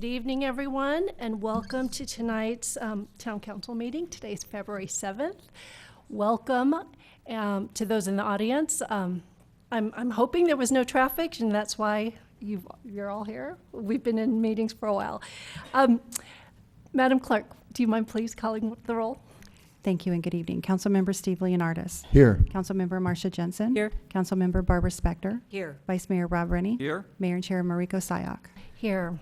Good evening, everyone, and welcome to tonight's Town Council meeting. Today's February 7th. Welcome to those in the audience. I'm hoping there was no traffic, and that's why you're all here. We've been in meetings for a while. Madam Clerk, do you mind please calling the roll? Thank you and good evening. Councilmember Steve Leonardis. Here. Councilmember Marcia Jensen. Here. Councilmember Barbara Spector. Here. Vice Mayor Rob Rennie. Here. Mayor and Chair Mariko Sayak. Here.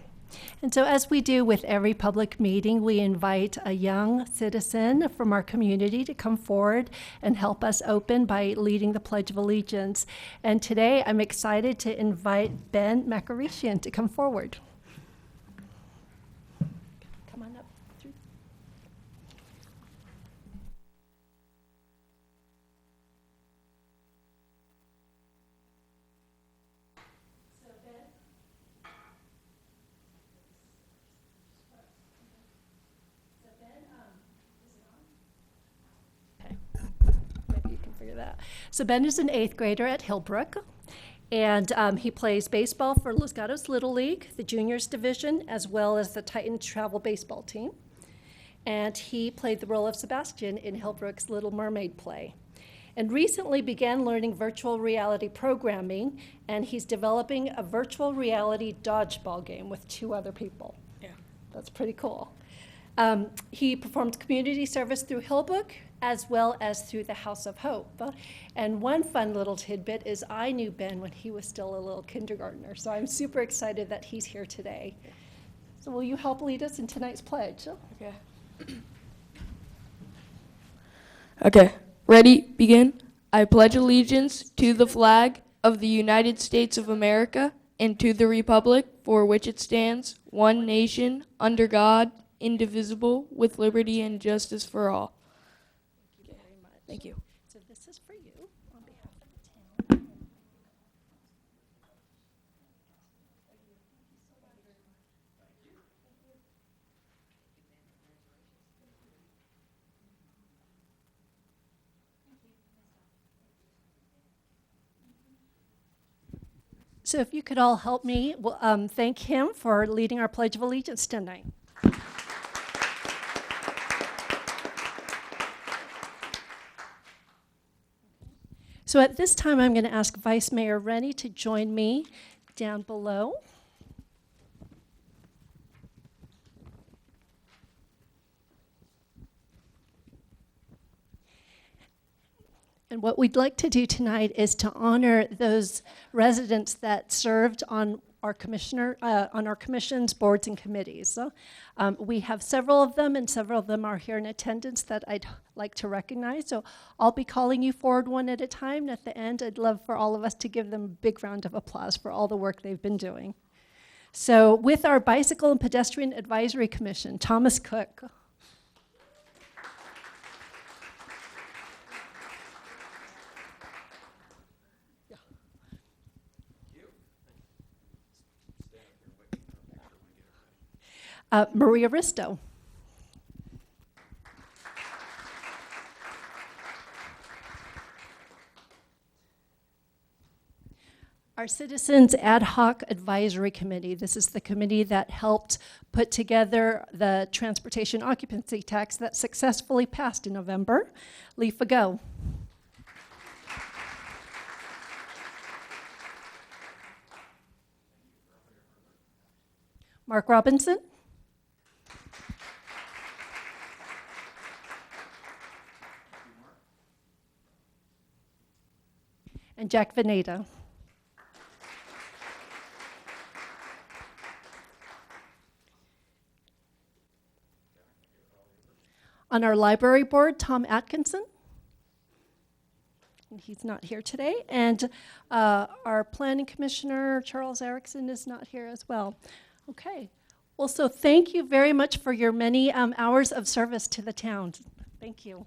And so as we do with every public meeting, we invite a young citizen from our community to come forward and help us open by leading the Pledge of Allegiance. And today I'm excited to invite Ben Macarishian to come forward. Come on up. Maybe you can figure that out. So Ben is an 8th grader at Hillbrook, and he plays baseball for Los Gatos Little League, the juniors division, as well as the Titan travel baseball team. And he played the role of Sebastian in Hillbrook's Little Mermaid play. And recently began learning virtual reality programming, and he's developing a virtual reality dodgeball game with 2 other people. Yeah. That's pretty cool. He performed community service through Hillbrook as well as through the House of Hope. And one fun little tidbit is I knew Ben when he was still a little kindergartner, so I'm super excited that he's here today. So will you help lead us in tonight's pledge? Okay. Okay. Ready? Begin. I pledge allegiance to the flag of the United States of America and to the republic for which it stands, one nation, under God, indivisible, with liberty and justice for all. Thank you very much. Thank you. So this is for you on behalf of the town. So if you could all help me thank him for leading our Pledge of Allegiance tonight. So at this time, I'm going to ask Vice Mayor Rennie to join me down below. And what we'd like to do tonight is to honor those residents that served on our commissions, boards, and committees. So, we have several of them, and several of them are here in attendance that I'd like to recognize. So I'll be calling you forward one at a time, and at the end, I'd love for all of us to give them a big round of applause for all the work they've been doing. So with our Bicycle and Pedestrian Advisory Commission, Thomas Cook. Maria Risto. Our Citizens Ad Hoc Advisory Committee. This is the committee that helped put together the transportation occupancy tax that successfully passed in November. Lee Fago. Mark Robinson. And Jack Veneta. On our library board, Tom Atkinson. And he's not here today. And our planning commissioner, Charles Erickson, is not here as well. Okay. Well, so thank you very much for your many hours of service to the town. Thank you.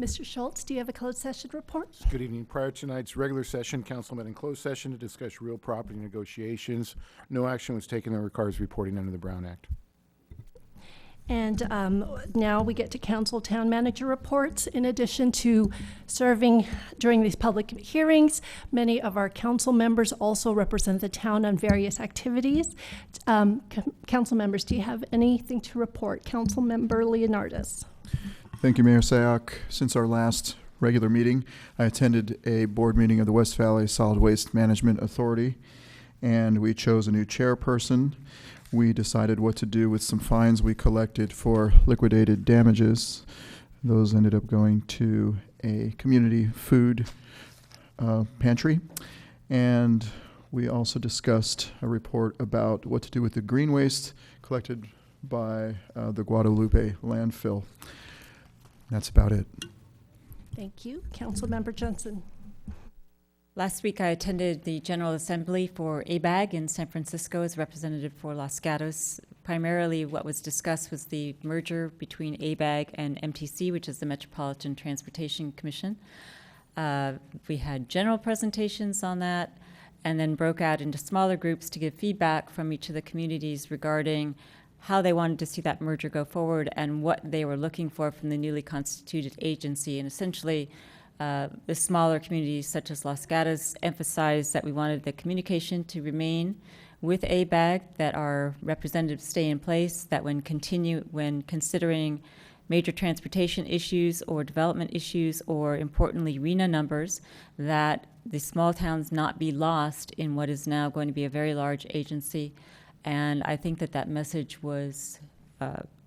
Mr. Schultz, do you have a closed session report? Good evening. Prior to tonight's regular session, council met in closed session to discuss real property negotiations. No action was taken that requires reporting under the Brown Act. And now we get to council town manager reports. In addition to serving during these public hearings, many of our council members also represent the town on various activities. Council members, do you have anything to report? Council member Leonardis. Thank you, Mayor Sayoc. Since our last regular meeting, I attended a board meeting of the West Valley Solid Waste Management Authority, and we chose a new chairperson. We decided what to do with some fines we collected for liquidated damages. Those ended up going to a community food pantry. And we also discussed a report about what to do with the green waste collected by the Guadalupe landfill. That's about it. Thank you. Councilmember Johnson. Last week, I attended the General Assembly for ABAG in San Francisco as representative for Los Gatos. Primarily, what was discussed was the merger between ABAG and MTC, which is the Metropolitan Transportation Commission. We had general presentations on that and then broke out into smaller groups to give feedback from each of the communities regarding how they wanted to see that merger go forward and what they were looking for from the newly constituted agency. And essentially, the smaller communities such as Los Gatos emphasized that we wanted the communication to remain with ABAG, that our representatives stay in place, that when considering major transportation issues or development issues or importantly RENA numbers, that the small towns not be lost in what is now going to be a very large agency. And I think that message was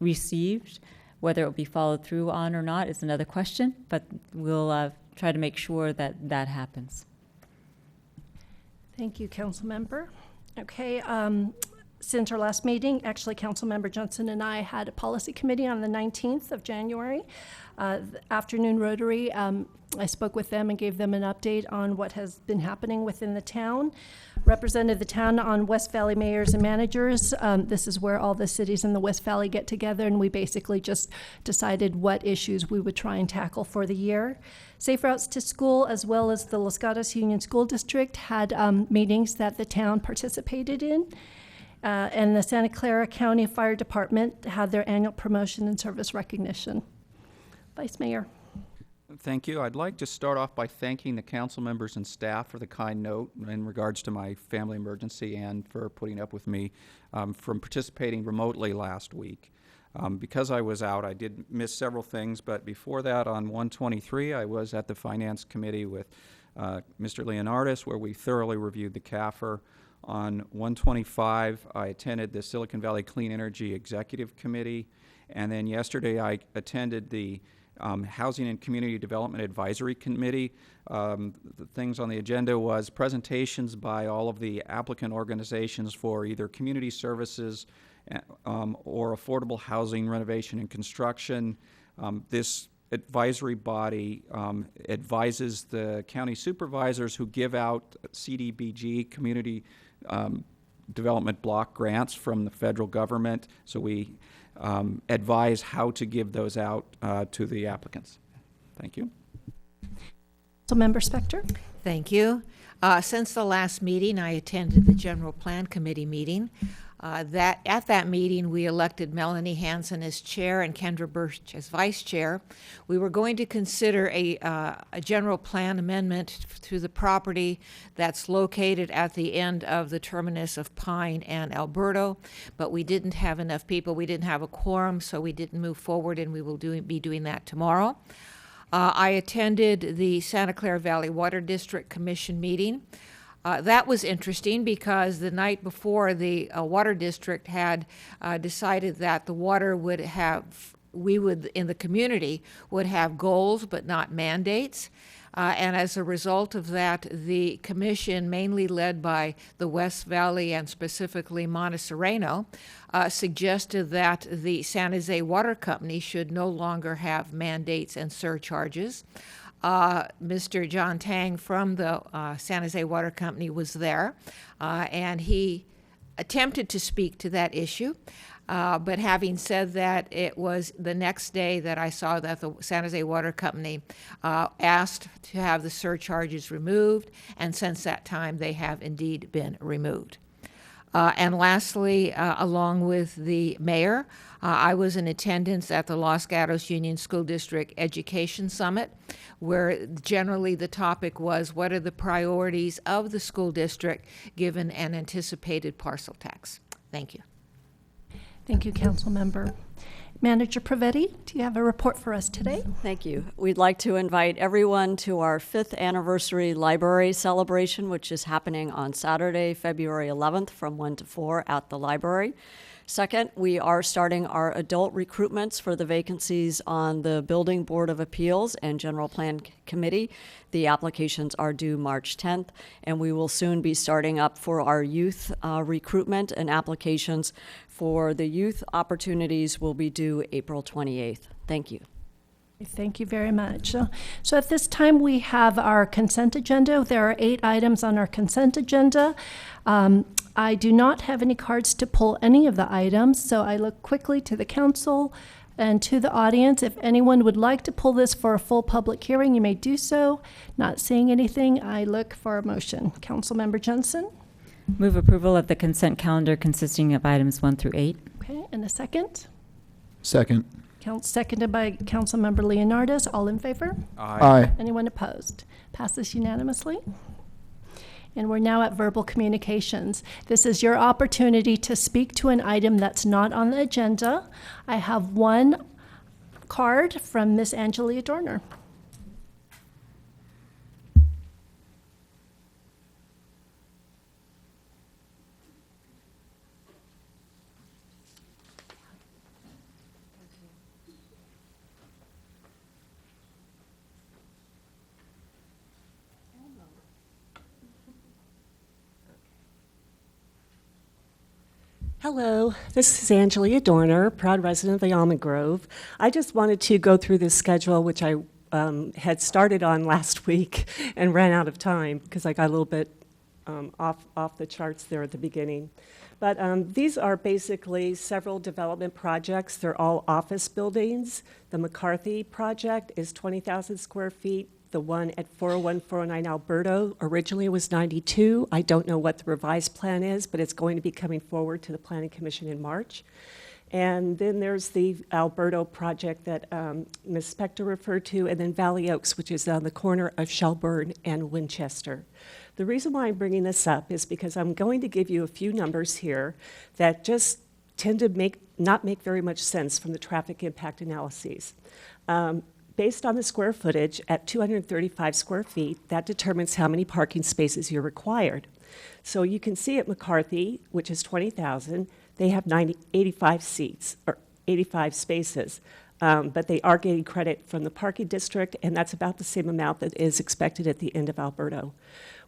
received. Whether it will be followed through on or not is another question, but we'll try to make sure that happens. Thank you, Council Member. Okay, since our last meeting, actually, Council Member Johnson and I had a policy committee on the 19th of January. The afternoon Rotary, I spoke with them and gave them an update on what has been happening within the town. Represented the town on West Valley mayors and managers. This is where all the cities in the West Valley get together, and we basically just decided what issues we would try and tackle for the year. Safe Routes to School, as well as the Los Gatos Union School District, had meetings that the town participated in. And the Santa Clara County Fire Department had their annual promotion and service recognition. Vice Mayor. Thank you. I'd like to start off by thanking the council members and staff for the kind note in regards to my family emergency and for putting up with me from participating remotely last week. Because I was out, I did miss several things, but before that, on 123, I was at the Finance Committee with Mr. Leonardis, where we thoroughly reviewed the CAFR. On 125, I attended the Silicon Valley Clean Energy Executive Committee, and then yesterday I attended the Housing and Community Development Advisory Committee. The things on the agenda was presentations by all of the applicant organizations for either community services or affordable housing renovation and construction. This advisory body advises the county supervisors who give out CDBG, community development block grants from the federal government. So we advise how to give those out to the applicants. Thank you. So, Member Spector. Thank you. Since the last meeting, I attended the General Plan Committee meeting. At that meeting, we elected Melanie Hansen as chair and Kendra Birch as vice chair. We were going to consider a general plan amendment to the property that's located at the end of the terminus of Pine and Alberto, but we didn't have enough people. We didn't have a quorum, so we didn't move forward, and we will be doing that tomorrow. I attended the Santa Clara Valley Water District Commission meeting. That was interesting because the night before, the water district had decided that the water would have, in the community, would have goals but not mandates. And as a result of that, the commission, mainly led by the West Valley and specifically Montesereno, suggested that the San Jose Water Company should no longer have mandates and surcharges. Mr. John Tang from the San Jose Water Company was there, and he attempted to speak to that issue. But having said that, it was the next day that I saw that the San Jose Water Company asked to have the surcharges removed, and since that time, they have indeed been removed. And lastly, along with the mayor, I was in attendance at the Los Gatos Union School District Education Summit, where generally the topic was, what are the priorities of the school district given an anticipated parcel tax? Thank you. Thank you, Council Member. Manager Pravetti, do you have a report for us today? Thank you. We'd like to invite everyone to our 5th anniversary library celebration, which is happening on Saturday, February 11th from 1 to 4 at the library. Second, we are starting our adult recruitments for the vacancies on the Building Board of Appeals and General Plan Committee. The applications are due March 10th, and we will soon be starting up for our youth recruitment, and applications for the youth opportunities will be due April 28th. Thank you. Thank you very much. So at this time, we have our consent agenda. There are 8 items on our consent agenda. I do not have any cards to pull any of the items, so I look quickly to the council and to the audience. If anyone would like to pull this for a full public hearing, you may do so. Not seeing anything, I look for a motion. Councilmember Jensen? Move approval of the consent calendar consisting of items 1 through 8. Okay, and a second? Second. Seconded by Councilmember Leonardis. All in favor? Aye. Anyone opposed? Passes unanimously. And we're now at verbal communications. This is your opportunity to speak to an item that's not on the agenda. I have one card from Miss Angelia Dorner. Hello, this is Angelia Dorner, proud resident of the Almond Grove. I just wanted to go through this schedule, which I had started on last week and ran out of time because I got a little bit off the charts there at the beginning. But these are basically several development projects. They're all office buildings. The McCarthy project is 20,000 square feet. The one at 401, 409 Alberto originally was 92. I don't know what the revised plan is, but it's going to be coming forward to the Planning Commission in March. And then there's the Alberto project that Ms. Spector referred to, and then Valley Oaks, which is on the corner of Shelburne and Winchester. The reason why I'm bringing this up is because I'm going to give you a few numbers here that just tend to not make very much sense from the traffic impact analyses. Based on the square footage at 235 square feet, that determines how many parking spaces you're required. So you can see at McCarthy, which is 20,000, they have 85 seats, or 85 spaces, but they are getting credit from the parking district, and that's about the same amount that is expected at the end of Alberto.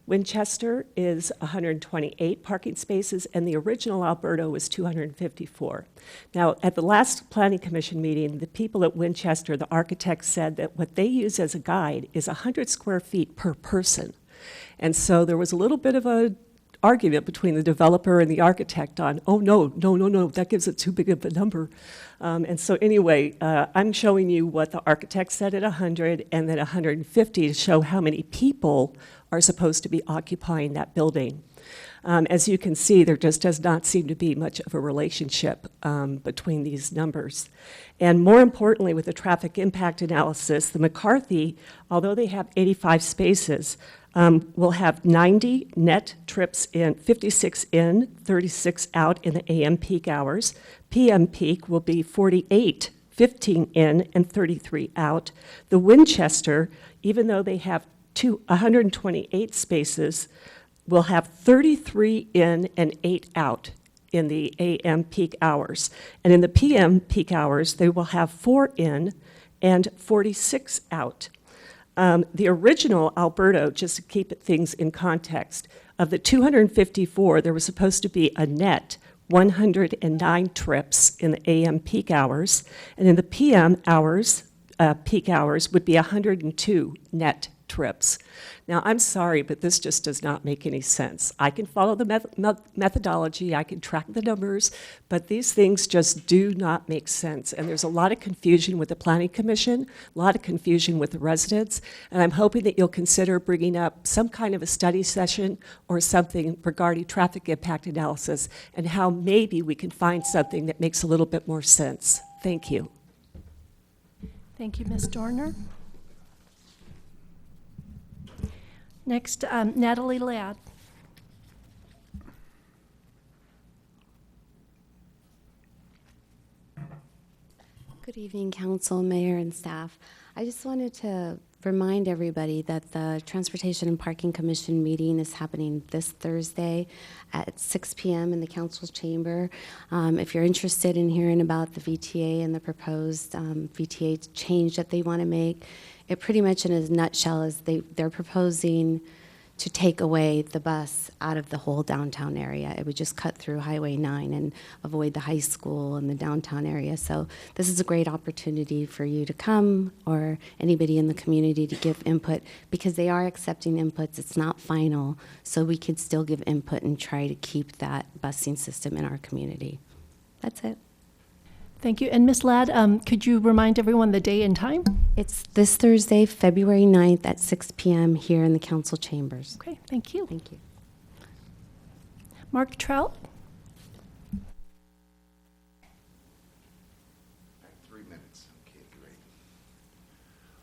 Winchester is 128 parking spaces, and the original Alberto was 254. Now, at the last Planning Commission meeting, the people at Winchester, the architects, said that what they use as a guide is 100 square feet per person. And so there was a little bit of a argument between the developer and the architect on, oh, no, that gives it too big of a number. And so anyway, I'm showing you what the architect said at 100 and then 150 to show how many people are supposed to be occupying that building. As you can see, there just does not seem to be much of a relationship between these numbers. And more importantly, with the traffic impact analysis, the McCarthy, although they have 85 spaces, will have 90 net trips in, 56 in, 36 out in the AM peak hours. PM peak will be 48, 15 in, and 33 out. The Winchester, even though they have 128 spaces, will have 33 in and 8 out in the AM peak hours. And in the PM peak hours, they will have 4 in and 46 out. The original Alberto, just to keep things in context, of the 254, there was supposed to be a net 109 trips in the AM peak hours, and in the PM hours, peak hours would be 102 net trips. Now, I'm sorry, but this just does not make any sense. I can follow the methodology, I can track the numbers, but these things just do not make sense. And there's a lot of confusion with the Planning Commission, a lot of confusion with the residents, and I'm hoping that you'll consider bringing up some kind of a study session or something regarding traffic impact analysis and how maybe we can find something that makes a little bit more sense. Thank you. Thank you, Ms. Dorner. Next, Natalie Ladd. Good evening, Council, Mayor, and staff. I just wanted to remind everybody that the Transportation and Parking Commission meeting is happening this Thursday at 6 p.m. in the Council's chamber. If you're interested in hearing about the VTA and the proposed VTA change that they want to make, it pretty much in a nutshell is they're proposing to take away the bus out of the whole downtown area. It would just cut through Highway 9 and avoid the high school and the downtown area. So this is a great opportunity for you to come or anybody in the community to give input because they are accepting inputs. It's not final, so we could still give input and try to keep that busing system in our community. That's it. Thank you. And Ms. Ladd, could you remind everyone the day and time? It's this Thursday, February 9th at 6 p.m. here in the council chambers. Okay, thank you. Thank you. Mark Trout? 3 minutes. Okay, great.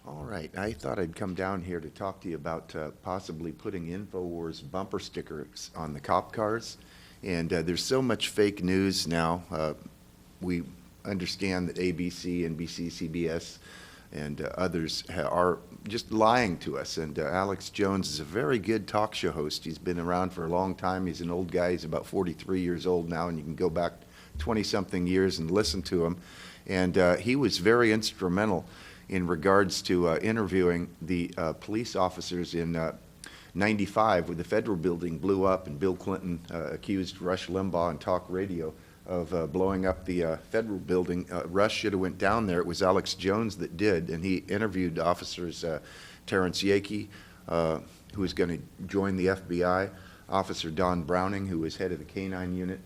All right. I thought I'd come down here to talk to you about possibly putting InfoWars bumper stickers on the cop cars. And there's so much fake news now. We understand that ABC, NBC, CBS, and others are just lying to us. And Alex Jones is a very good talk show host. He's been around for a long time. He's an old guy. He's about 43 years old now, and you can go back 20-something years and listen to him. And he was very instrumental in regards to interviewing the police officers in 95 when the federal building blew up and Bill Clinton accused Rush Limbaugh on talk radio of blowing up the federal building. Rush should have went down there. It was Alex Jones that did, and he interviewed officers Terrence Yakey, who was going to join the FBI, Officer Don Browning, who was head of the K-9 unit,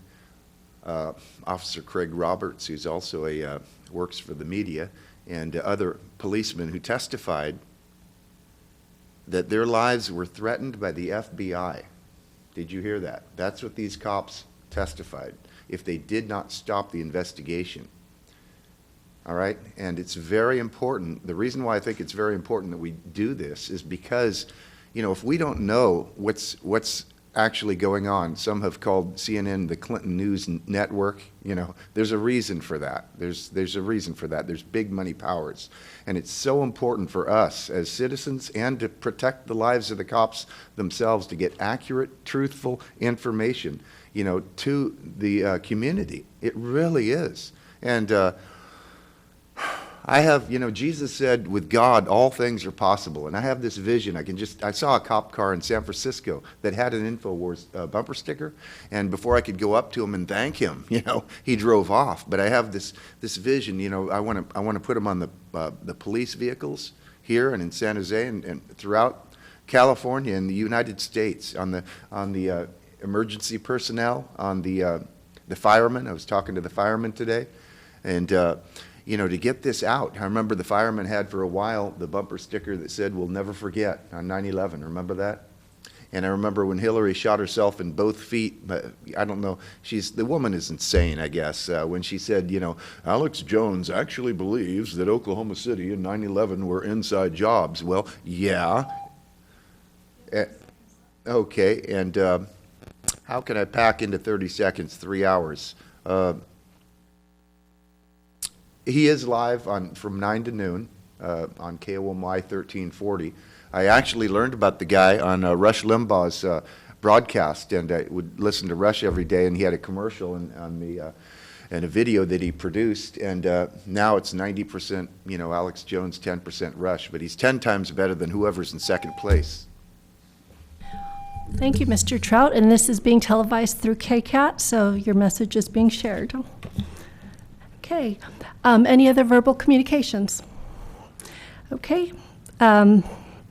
Officer Craig Roberts, who's also works for the media, and other policemen who testified that their lives were threatened by the FBI. Did you hear that? That's what these cops testified if they did not stop the investigation. All right? And it's very important. The reason why I think it's very important that we do this is because, you know, if we don't know what's actually going on, some have called CNN the Clinton News Network, you know, there's a reason for that. There's a reason for that. There's big money powers. And it's so important for us as citizens and to protect the lives of the cops themselves to get accurate, truthful information, you know, to the community. It really is. And I have, you know, Jesus said with God all things are possible. And I have this vision. I saw a cop car in San Francisco that had an InfoWars bumper sticker. And before I could go up to him and thank him, you know, he drove off. But I have this vision, you know, I want to put them on the police vehicles here and in San Jose and throughout California and the United States, on the emergency personnel, on the firemen. I was talking to the firemen today. And, you know, to get this out. I remember the firemen had for a while the bumper sticker that said, "We'll never forget," on 9/11. Remember that? And I remember when Hillary shot herself in both feet, but I don't know, the woman is insane, I guess, when she said, you know, Alex Jones actually believes that Oklahoma City and 9/11 were inside jobs. Well, yeah. Okay, and how can I pack into 30 seconds 3 hours? He is live from 9 to noon on KOMY 1340. I actually learned about the guy on Rush Limbaugh's broadcast, and I would listen to Rush every day, and he had a commercial and a video that he produced, and now it's 90%, you know, Alex Jones, 10% Rush, but he's 10 times better than whoever's in second place. Thank you, Mr. Trout. And this is being televised through KCAT, so your message is being shared. Okay. Any other verbal communications? Okay.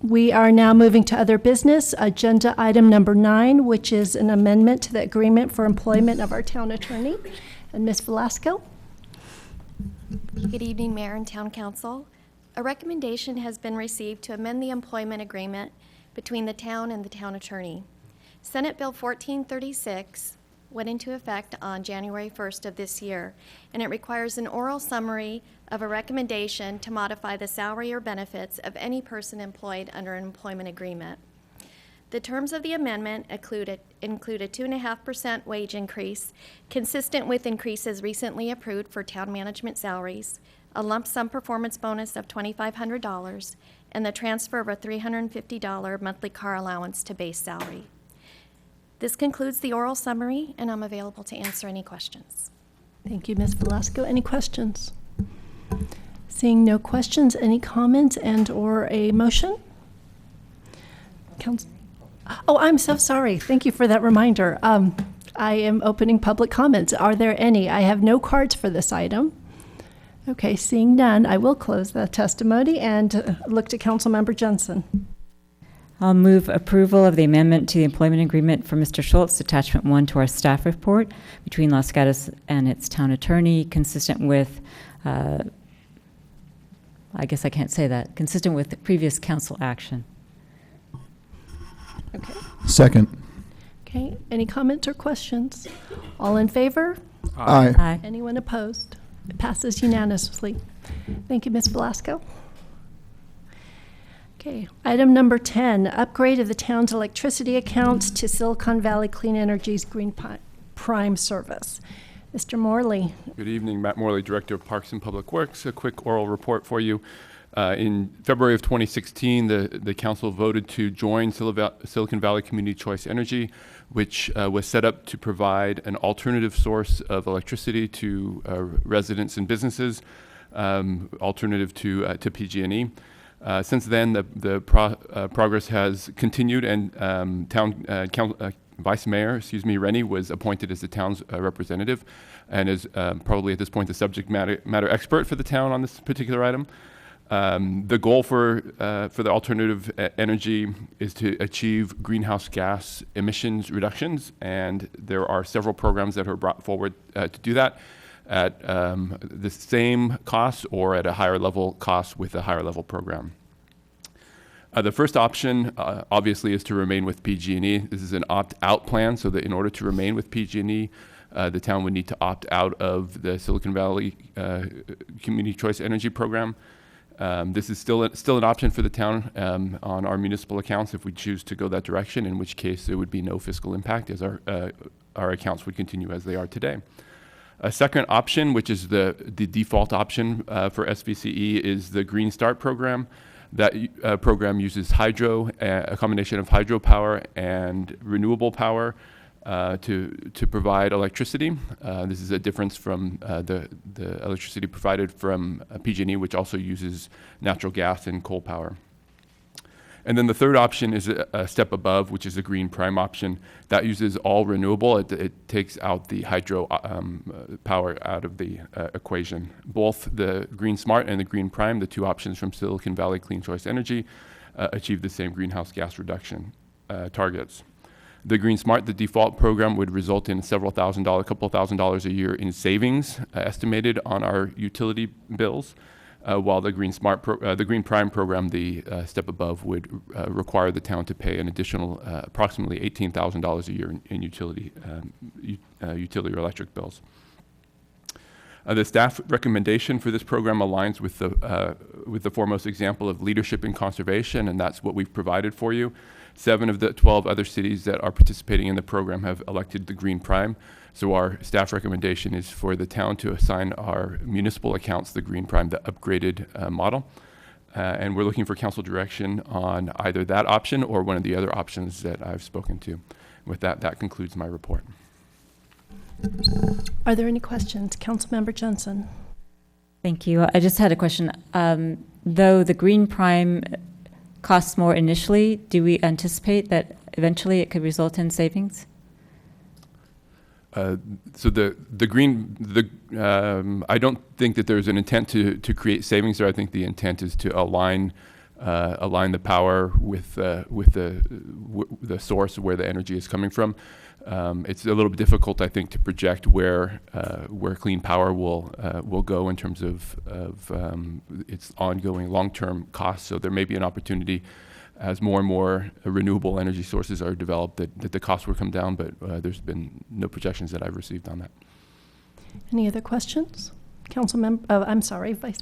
We are now moving to other business. Agenda item number 9, which is an amendment to the agreement for employment of our town attorney. And Ms. Velasco? Good evening, Mayor and Town Council. A recommendation has been received to amend the employment agreement between the town and the town attorney. Senate Bill 1436 went into effect on January 1st of this year, and it requires an oral summary of a recommendation to modify the salary or benefits of any person employed under an employment agreement. The terms of the amendment include a 2.5% wage increase, consistent with increases recently approved for town management salaries, a lump sum performance bonus of $2,500, and the transfer of a $350 monthly car allowance to base salary. This concludes the oral summary, and I'm available to answer any questions. Thank you, Ms. Velasco. Any questions? Seeing no questions, any comments and/or a motion? Council. Oh, I'm so sorry. Thank you for that reminder. I am opening public comments. Are there any? I have no cards for this item. Okay, seeing none, I will close the testimony and look to Councilmember Jensen. I'll move approval of the amendment to the employment agreement for Mr. Schultz, attachment 1 to our staff report between Los Gatos and its town attorney, consistent with, I guess I can't say that, consistent with the previous council action. Okay. Second. Okay, any comments or questions? All in favor? Aye. Aye. Anyone opposed? It passes unanimously. Thank you, Ms. Velasco. Okay, item number 10, upgrade of the town's electricity accounts to Silicon Valley Clean Energy's Green Prime service. Mr. Morley. Good evening, Matt Morley, Director of Parks and Public Works. A quick oral report for you. In February of 2016, the council voted to join Silicon Valley Community Choice Energy, which was set up to provide an alternative source of electricity to residents and businesses, alternative to PG&E. Since then, the progress has continued, and Vice Mayor, Rennie, was appointed as the town's representative, and is probably at this point the subject matter expert for the town on this particular item. The goal for the alternative energy is to achieve greenhouse gas emissions reductions, and there are several programs that are brought forward to do that at the same cost or at a higher level cost with a higher level program. The first option, obviously, is to remain with PG&E. This is an opt-out plan, so that in order to remain with PG&E, the town would need to opt out of the Silicon Valley Community Choice Energy Program. This is still an option for the town on our municipal accounts if we choose to go that direction, in which case there would be no fiscal impact, as our accounts would continue as they are today. A second option, which is the default option for SVCE, is the Green Start program. That program uses a combination of hydropower and renewable power to provide electricity. This is a difference from the electricity provided from PG&E, which also uses natural gas and coal power. And then the third option is a step above, which is a Green Prime option. That uses all renewable. It takes out the hydro power out of the equation. Both the Green Smart and the Green Prime, the two options from Silicon Valley Clean Choice Energy, achieve the same greenhouse gas reduction targets. The Green Smart, the default program, would result in a couple $1,000s a year in savings estimated on our utility bills. While the Green Prime program, the step above, would require the town to pay an additional approximately $18,000 a year in utility or electric bills. The staff recommendation for this program aligns with the foremost example of leadership in conservation, and that's what we've provided for you. 7 of the 12 other cities that are participating in the program have elected the Green Prime. So our staff recommendation is for the town to assign our municipal accounts the Green Prime, the upgraded model. And we're looking for council direction on either that option or one of the other options that I've spoken to. With that, that concludes my report. Are there any questions? Councilmember Jensen. Thank you. I just had a question. Though the Green Prime costs more initially, do we anticipate that eventually it could result in savings? So I don't think that there's an intent to create savings there. I think the intent is to align align the power with the source of where the energy is coming from. It's a little bit difficult, I think, to project where clean power will go in terms of its ongoing long-term costs. So there may be an opportunity as more and more renewable energy sources are developed that the costs will come down, but there's been no projections that I've received on that. Any other questions? Vice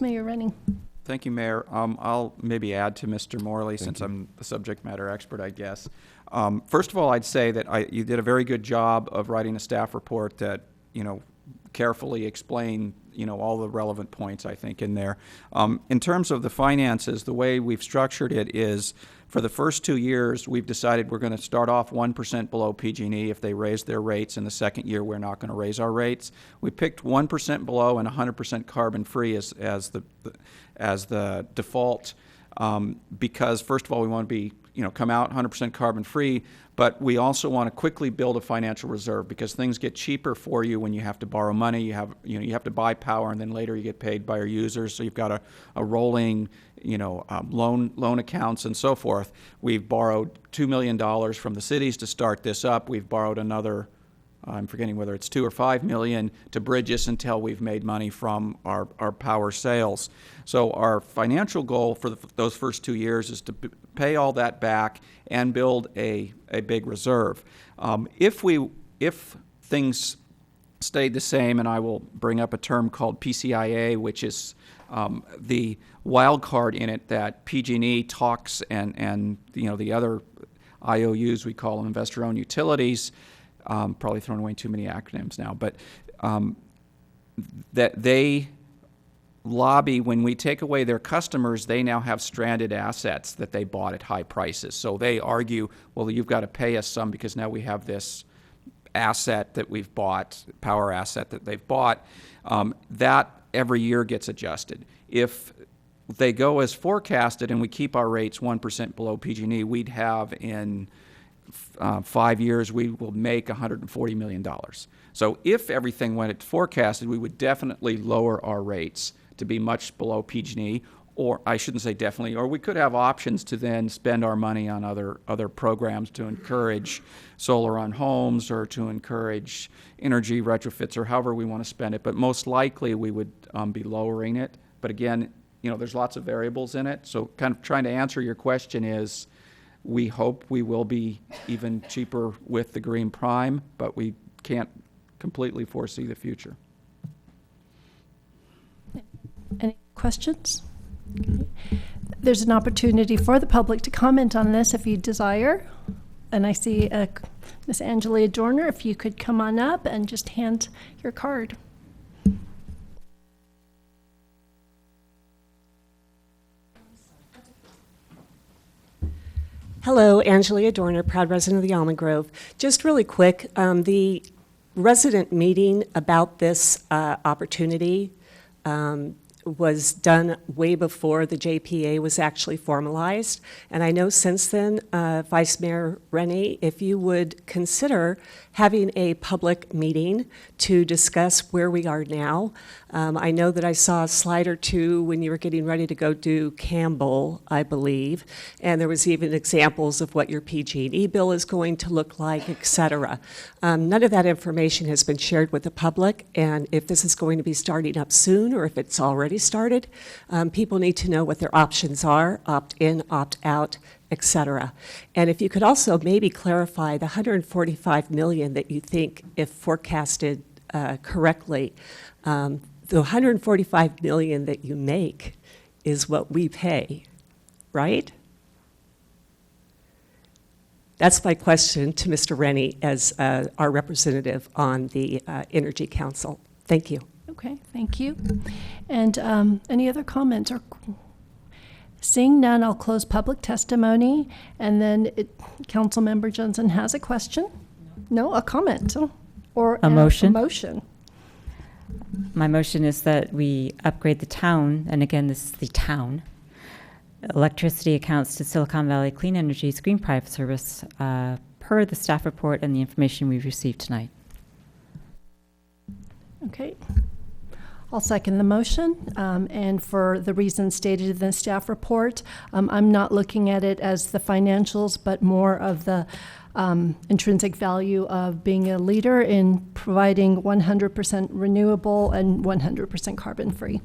Mayor Rennie. Thank you, Mayor. I'll maybe add to Mr. Morley, since I'm the subject matter expert, I guess. First of all, I'd say that you did a very good job of writing a staff report that, carefully explained, all the relevant points, I think, in there. In terms of the finances, the way we've structured it is, for the first 2 years, we've decided we're going to start off 1% below PG&E. If they raise their rates in the second year, we're not going to raise our rates. We picked 1% below and 100% carbon-free as the default, because first of all, we want to be, come out 100% carbon-free, but we also want to quickly build a financial reserve, because things get cheaper for you when you have to borrow money. You have to buy power, and then later you get paid by your users. So you've got a rolling, loan accounts and so forth. We've borrowed $2 million from the cities to start this up. We've borrowed another, I'm forgetting whether it's 2 or 5 million, to bridge us until we've made money from our power sales. So our financial goal for those first 2 years is to pay all that back and build a big reserve. If things stayed the same, and I will bring up a term called PCIA, which is the wild card in it that PG&E talks and the other IOUs, we call them investor-owned utilities, probably throwing away too many acronyms now, but that they lobby, when we take away their customers, they now have stranded assets that they bought at high prices. So they argue, well, you've got to pay us some because now we have this asset that we've bought, power asset that they've bought. That every year gets adjusted. If they go as forecasted and we keep our rates 1% below PG&E, we'd have in 5 years, we will make $140 million. So if everything went as forecasted, we would definitely lower our rates to be much below PG&E, or I shouldn't say definitely, or we could have options to then spend our money on other programs to encourage solar on homes or to encourage energy retrofits or however we want to spend it. But most likely we would be lowering it. But again, there's lots of variables in it. So kind of trying to answer your question is, we hope we will be even cheaper with the Green Prime, but we can't completely foresee the future. Any questions? Okay. There's an opportunity for the public to comment on this if you desire. And I see Ms. Angelia Dorner, if you could come on up and just hand your card. Hello, Angelia Dorner, proud resident of the Almond Grove. Just really quick, the resident meeting about this opportunity was done way before the JPA was actually formalized. And I know since then, Vice Mayor Rennie, if you would consider having a public meeting to discuss where we are now. I know that I saw a slide or two when you were getting ready to go do Campbell, I believe, and there was even examples of what your PG&E bill is going to look like, et cetera. None of that information has been shared with the public, and if this is going to be starting up soon or if it's already started, people need to know what their options are, opt-in, opt-out, et cetera. And if you could also maybe clarify the $145 million that you think, if forecasted correctly, the $145 million that you make is what we pay, right? That's my question to Mr. Rennie as our representative on the Energy Council. Thank you. Okay, thank you. And any other comments? Or seeing none, I'll close public testimony, and then Councilmember Johnson has a question. No, a comment or a motion. A motion. My motion is that we upgrade the town, and again, this is the town, electricity accounts to Silicon Valley Clean Energy's Green Private Service per the staff report and the information we've received tonight. Okay. I'll second the motion, and for the reasons stated in the staff report, I'm not looking at it as the financials, but more of the intrinsic value of being a leader in providing 100% renewable and 100% carbon-free.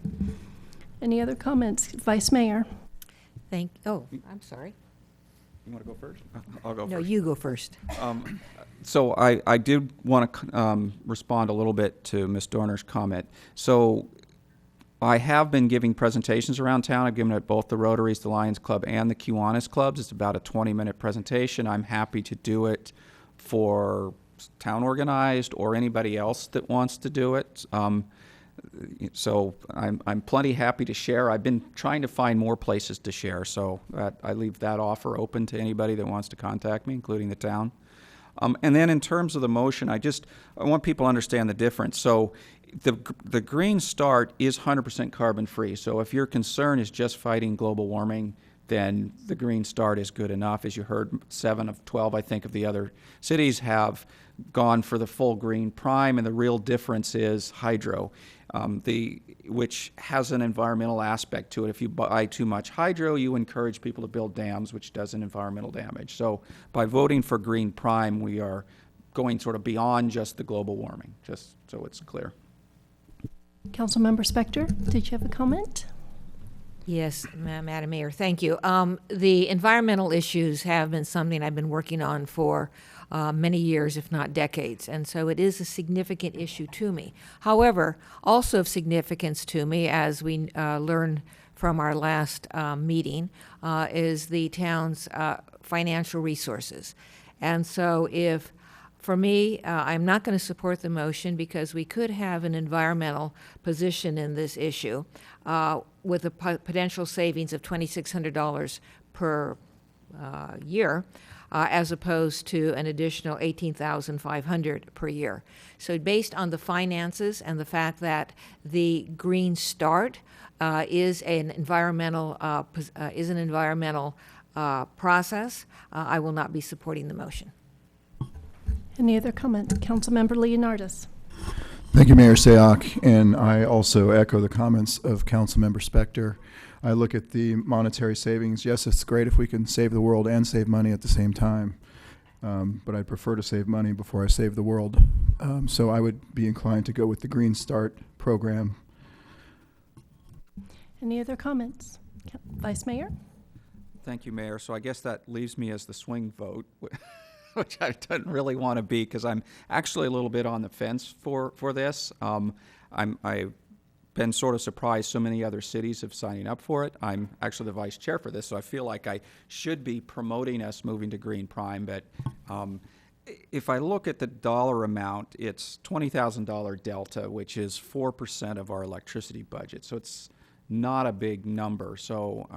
Any other comments? Vice Mayor? I'm sorry. You want to go first? I'll go first. No, you go first. So I did want to respond a little bit to Ms. Dorner's comment. So I have been giving presentations around town. I've given it at both the Rotaries, the Lions Club, and the Kiwanis Clubs. It's about a 20-minute presentation. I'm happy to do it for town organized or anybody else that wants to do it. So I'm plenty happy to share. I've been trying to find more places to share, so I leave that offer open to anybody that wants to contact me, including the town. And then in terms of the motion, I want people to understand the difference. So the Green Start is 100% carbon free. So if your concern is just fighting global warming, then the Green Start is good enough. As you heard, 7 of 12, I think, of the other cities have gone for the full Green Prime, and the real difference is hydro, which has an environmental aspect to it. If you buy too much hydro, you encourage people to build dams, which does an environmental damage. So by voting for Green Prime, we are going sort of beyond just the global warming, just so it's clear. Councilmember Spector, did you have a comment? Yes, Madam Mayor, thank you. The environmental issues have been something I've been working on for many years, if not decades, and so it is a significant issue to me. However, also of significance to me, as we learned from our last meeting, is the town's financial resources. And so for me, I'm not going to support the motion because we could have an environmental position in this issue with a potential savings of $2,600 per year, as opposed to an additional $18,500 per year. So based on the finances and the fact that the Green Start is an environmental process, I will not be supporting the motion. Any other comment? Councilmember Leonardis. Thank you, Mayor Sayoc, and I also echo the comments of Councilmember Spector. I look at the monetary savings. Yes, it's great if we can save the world and save money at the same time, but I'd prefer to save money before I save the world. So I would be inclined to go with the Green Start program. Any other comments? Vice Mayor? Thank you, Mayor. So I guess that leaves me as the swing vote, which I don't really want to be because I'm actually a little bit on the fence for this. I've been sort of surprised so many other cities have signing up for it. I'm actually the vice chair for this, so I feel like I should be promoting us moving to Green Prime. But if I look at the dollar amount, it's $20,000 delta, which is 4% of our electricity budget. So it's not a big number. So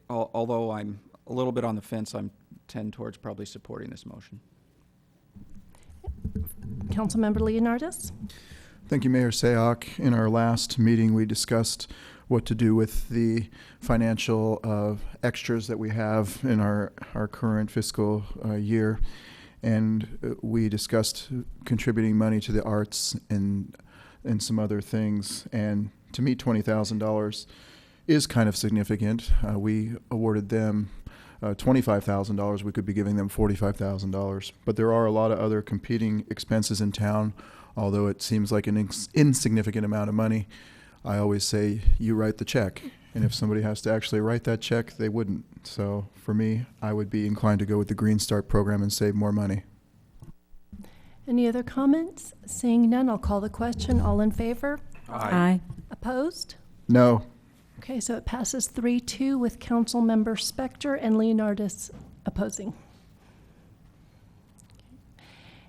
although I'm a little bit on the fence, I tend towards probably supporting this motion. Councilmember Leonardis? Thank you, Mayor Sayoc. In our last meeting, we discussed what to do with the financial extras that we have in our current fiscal year. And we discussed contributing money to the arts and some other things. And to me, $20,000 is kind of significant. We awarded them $25,000. We could be giving them $45,000. But there are a lot of other competing expenses in town. Although it seems like an insignificant amount of money, I always say you write the check. And if somebody has to actually write that check, they wouldn't. So for me, I would be inclined to go with the Green Start program and save more money. Any other comments? Seeing none, I'll call the question. All in favor? Aye. Opposed? No. Okay, so it passes 3-2 with Councilmember Spector and Leonardis opposing.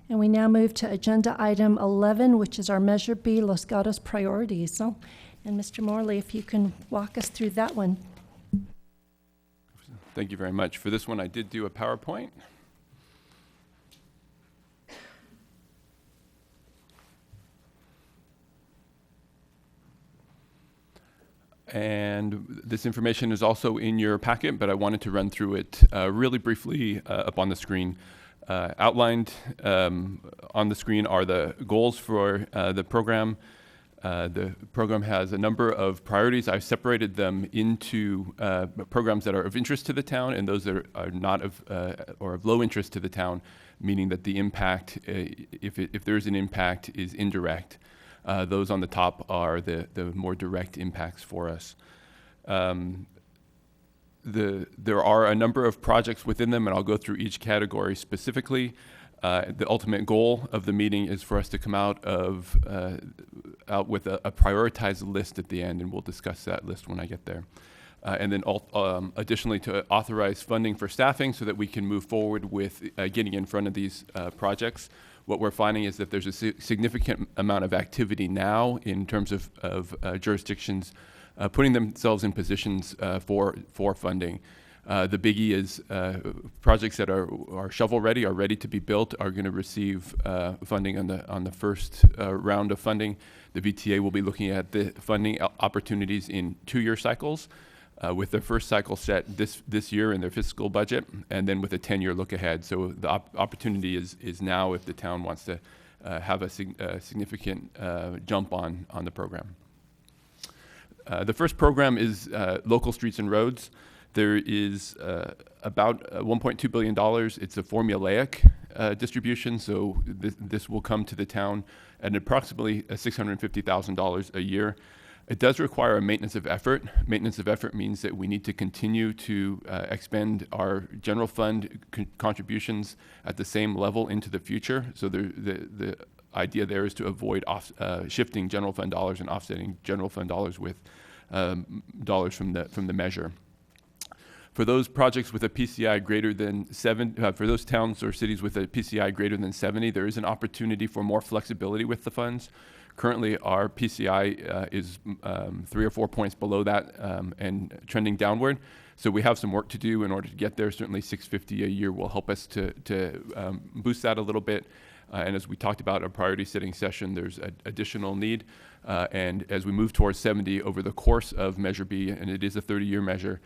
And we now move to agenda item 11, which is our Measure B, Los Gatos priorities. So, and Mr. Morley, if you can walk us through that one. Thank you very much. For this one, I did do a PowerPoint. And this information is also in your packet, but I wanted to run through it really briefly up on the screen. Outlined on the screen are the goals for the program. The program has a number of priorities. I've separated them into programs that are of interest to the town and those that are not of or of low interest to the town, meaning that the impact, if there is an impact, is indirect. Those on the top are the more direct impacts for us. There are a number of projects within them, and I'll go through each category specifically. The ultimate goal of the meeting is for us to come out with a prioritized list at the end, and we'll discuss that list when I get there. And then additionally to authorize funding for staffing so that we can move forward with getting in front of these projects. What we're finding is that there's a significant amount of activity now in terms of jurisdictions putting themselves in positions for funding. The biggie is projects that are shovel ready, are ready to be built, are going to receive funding on the first round of funding. The VTA will be looking at the funding opportunities in 2-year cycles, with their first cycle set this year in their fiscal budget, and then with a 10-year look ahead. So the opportunity is now if the town wants to have a significant jump on the program. The first program is local streets and roads. There is about $1.2 billion. It's a formulaic distribution, so this will come to the town at approximately $650,000 a year. It does require a maintenance of effort. Maintenance of effort means that we need to continue to expend our general fund contributions at the same level into the future. So the idea there is to avoid shifting general fund dollars and offsetting general fund dollars with dollars from the measure. For those projects with a PCI greater than 7, for those towns or cities with a PCI greater than 70, there is an opportunity for more flexibility with the funds. Currently, our PCI is 3 or 4 points below that and trending downward. So we have some work to do in order to get there. Certainly $650 a year will help us to boost that a little bit. And as we talked about a priority setting session, there's additional need. And as we move towards 70 over the course of Measure B, and it is a 30-year measure,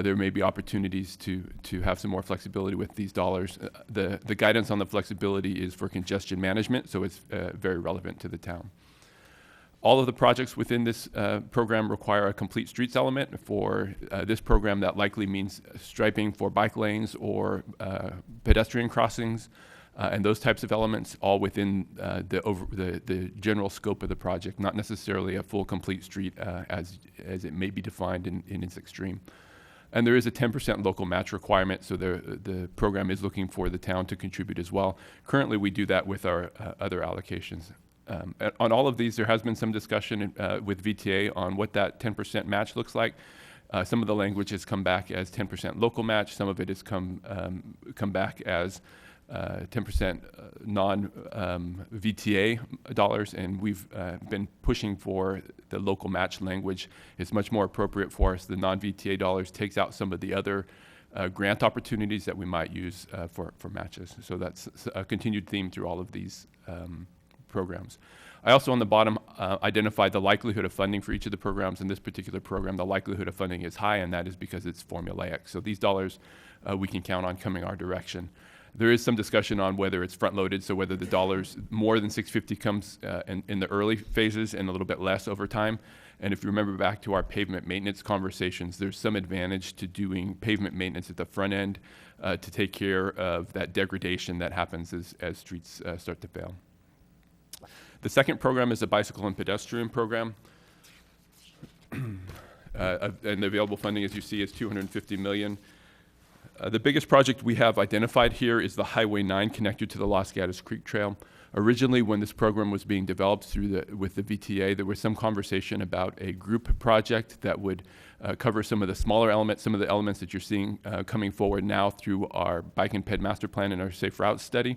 there may be opportunities to have some more flexibility with these dollars. The guidance on the flexibility is for congestion management, so it's very relevant to the town. All of the projects within this program require a complete streets element. For this program, that likely means striping for bike lanes or pedestrian crossings. And those types of elements, all within the general scope of the project, not necessarily a full complete street as it may be defined in its extreme. And there is a 10% local match requirement, so the program is looking for the town to contribute as well. Currently, we do that with our other allocations. On all of these, there has been some discussion with VTA on what that 10% match looks like. Some of the language has come back as 10% local match. Some of it has come back as 10% non-VTA dollars, and we've been pushing for the local match language. It's much more appropriate for us. The non-VTA dollars takes out some of the other grant opportunities that we might use for matches. So that's a continued theme through all of these programs. I also on the bottom identified the likelihood of funding for each of the programs. In this particular program, the likelihood of funding is high, and that is because it's formulaic. So these dollars we can count on coming our direction. There is some discussion on whether it's front-loaded, so whether the dollars more than 650 comes in the early phases and a little bit less over time. And if you remember back to our pavement maintenance conversations, there's some advantage to doing pavement maintenance at the front end to take care of that degradation that happens as streets start to fail. The second program is a bicycle and pedestrian program. And the available funding, as you see, is $250 million. The biggest project we have identified here is the Highway 9 connector to the Los Gatos Creek Trail. Originally, when this program was being developed with the VTA, there was some conversation about a group project that would cover some of the smaller elements, some of the elements that you're seeing coming forward now through our Bike and Ped Master Plan and our Safe Routes study.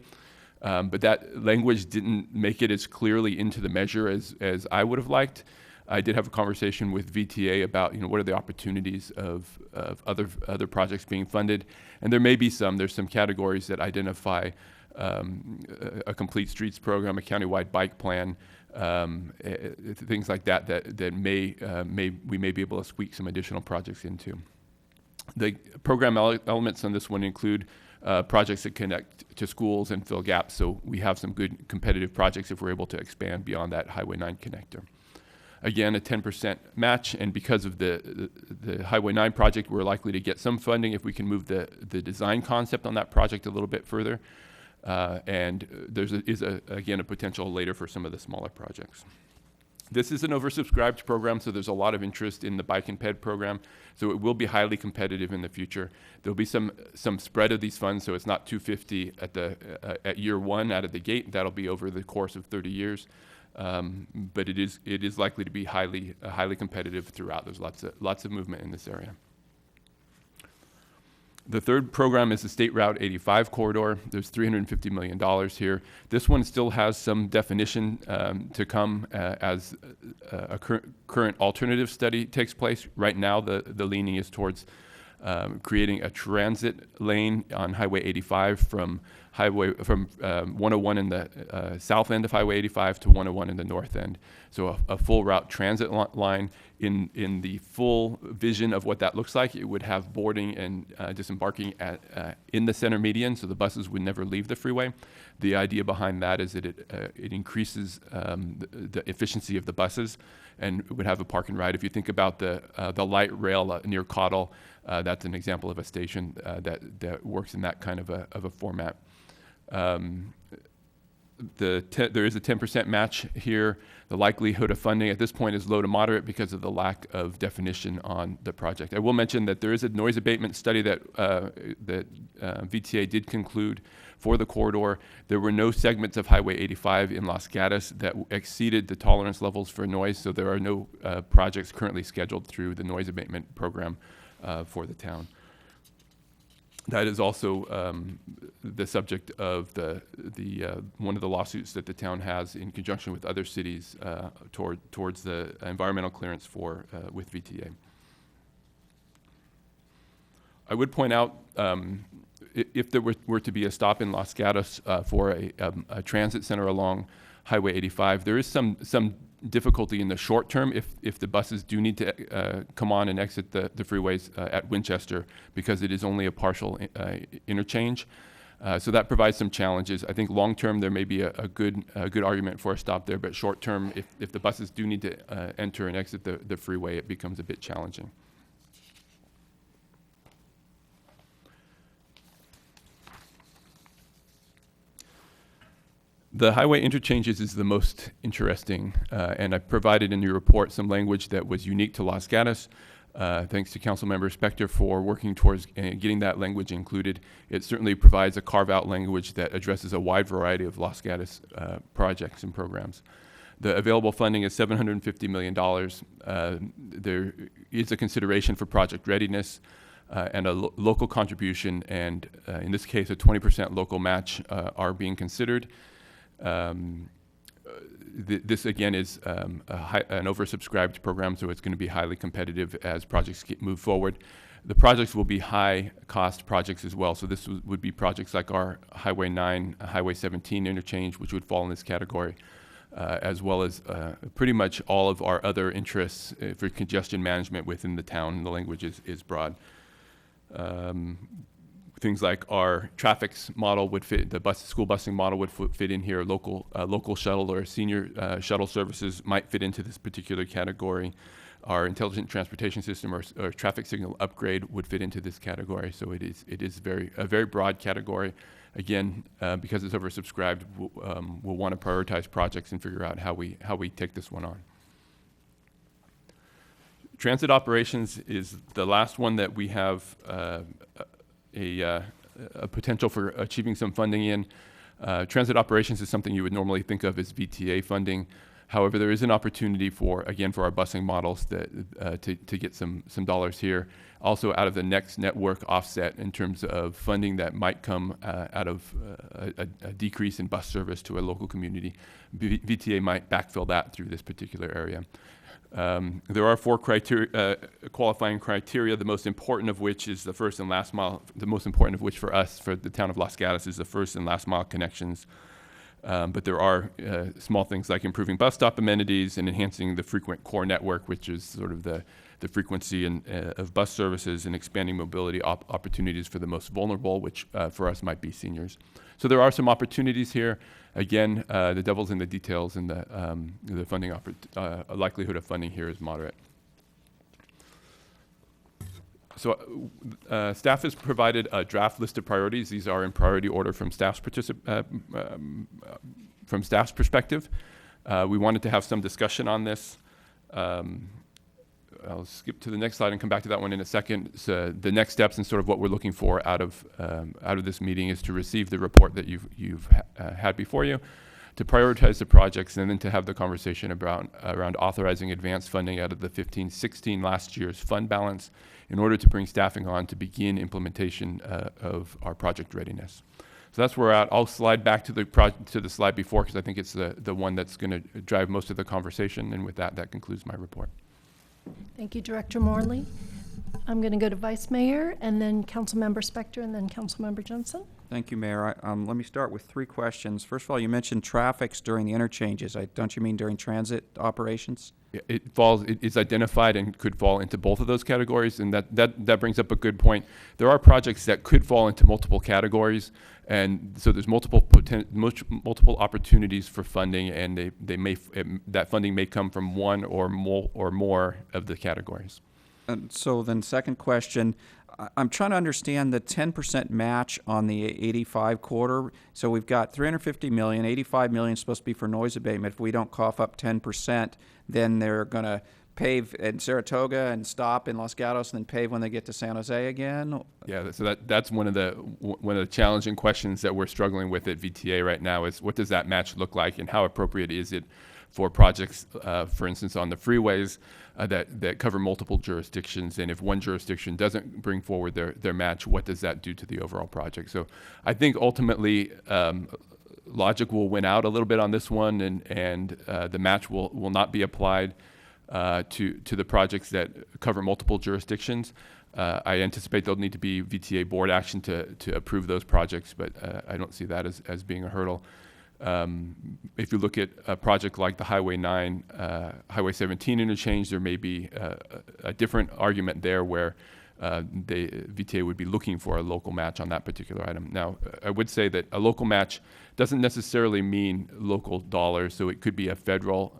But that language didn't make it as clearly into the measure as I would have liked. I did have a conversation with VTA about, what are the opportunities of other projects being funded, and there may be some. There's some categories that identify a complete streets program, a countywide bike plan, things like that we may be able to squeak some additional projects into. The program elements on this one include projects that connect to schools and fill gaps, so we have some good competitive projects if we're able to expand beyond that Highway 9 connector. again, a 10% match, and because of the Highway 9 project, we're likely to get some funding if we can move the design concept on that project a little bit further. And there's again, a potential later for some of the smaller projects. This is an oversubscribed program, so there's a lot of interest in the bike and ped program. So it will be highly competitive in the future. There'll be some spread of these funds, so it's not $250 at year one out of the gate. That'll be over the course of 30 years. But it is likely to be highly competitive throughout. There's lots of movement in this area. The third program is the State Route 85 corridor. There's $350 million here. This one still has some definition to come as a current alternative study takes place. Right now, the leaning is towards creating a transit lane on Highway 85 from 101 in the south end of Highway 85 to 101 in the north end. So a full route transit line. In the full vision of what that looks like, it would have boarding and disembarking in the center median, so the buses would never leave the freeway. The idea behind that is that it increases the efficiency of the buses and would have a park and ride. If you think about the light rail near Cottle, that's an example of a station that works in that kind of a format. There is a 10% match here. The likelihood of funding at this point is low to moderate because of the lack of definition on the project. I will mention that there is a noise abatement study that VTA did conclude for the corridor. There were no segments of Highway 85 in Los Gatos that exceeded the tolerance levels for noise, so there are no projects currently scheduled through the noise abatement program for the town. That is also the subject of one of the lawsuits that the town has in conjunction with other cities towards the environmental clearance with VTA. I would point out, if there were to be a stop in Los Gatos for a transit center along Highway 85, there is some difficulty in the short term if the buses do need to come on and exit the freeways at Winchester, because it is only a partial interchange. So that provides some challenges. I think long term there may be a good argument for a stop there, but short term, if the buses do need to enter and exit the freeway, it becomes a bit challenging. The highway interchanges is the most interesting, and I provided in your report some language that was unique to Los Gatos. Thanks to Councilmember Spector for working towards getting that language included. It certainly provides a carve-out language that addresses a wide variety of Los Gatos projects and programs. The available funding is $750 million. There is a consideration for project readiness and a local contribution, and in this case, a 20% local match are being considered. This again is an oversubscribed program, so it's going to be highly competitive as projects move forward. The projects will be high-cost projects as well, so this would be projects like our Highway 9, Highway 17 interchange, which would fall in this category, as well as pretty much all of our other interests for congestion management within the town. The language is broad. Things like our traffic model would fit, the school busing model would fit in here. Local shuttle or senior shuttle services might fit into this particular category. Our intelligent transportation system or traffic signal upgrade would fit into this category. So it is a very broad category. Again, because it's oversubscribed, we'll want to prioritize projects and figure out how we take this one on. Transit operations is the last one that we have a potential for achieving some funding in. Transit operations is something you would normally think of as VTA funding. However, there is an opportunity for our busing models to get some dollars here. Also out of the next network offset in terms of funding that might come out of a decrease in bus service to a local community. VTA might backfill that through this particular area. There are 4 qualifying criteria, the most important of which is the first and last mile, the most important of which for us, for the town of Los Gatos, is the first and last mile connections. But there are small things like improving bus stop amenities and enhancing the frequent core network, which is sort of the the frequency of bus services and expanding mobility opportunities for the most vulnerable, which for us might be seniors. So there are some opportunities here. Again, the devil's in the details, and the funding likelihood of funding here is moderate. So staff has provided a draft list of priorities. These are in priority order from staff's perspective. We wanted to have some discussion on this. I'll skip to the next slide and come back to that one in a second. So the next steps and sort of what we're looking for out of this meeting is to receive the report that you've had before you, to prioritize the projects, and then to have the conversation around authorizing advanced funding out of the 15-16 last year's fund balance in order to bring staffing on to begin implementation of our project readiness. So that's where we're at. I'll slide back to the slide before, because I think it's the one that's going to drive most of the conversation. And with that, that concludes my report. Thank you, Director Morley. I'm going to go to Vice Mayor, and then Councilmember Spector, and then Councilmember Jensen. Thank you, Mayor. Let me start with 3 questions. First of all, you mentioned traffics during the interchanges. Don't you mean during transit operations? It's identified and could fall into both of those categories, and that brings up a good point. There are projects that could fall into multiple categories, and so there's multiple opportunities for funding, and that funding may come from one or more of the categories. And so then, second question. I'm trying to understand the 10% match on the 85 quarter. So we've got $350 million, $85 million supposed to be for noise abatement. If we don't cough up 10%, then they're going to pave in Saratoga and stop in Los Gatos and then pave when they get to San Jose again? Yeah, so that's one of the challenging questions that we're struggling with at VTA right now is what does that match look like, and how appropriate is it for projects, for instance, on the freeways that cover multiple jurisdictions, and if one jurisdiction doesn't bring forward their match, what does that do to the overall project? So I think ultimately logic will win out a little bit on this one, and the match will not be applied to the projects that cover multiple jurisdictions. I anticipate there'll need to be VTA board action to approve those projects, but I don't see that as being a hurdle. If you look at a project like the Highway 9, Highway 17 interchange, there may be a different argument there where VTA would be looking for a local match on that particular item. Now, I would say that a local match doesn't necessarily mean local dollars, so it could be a federal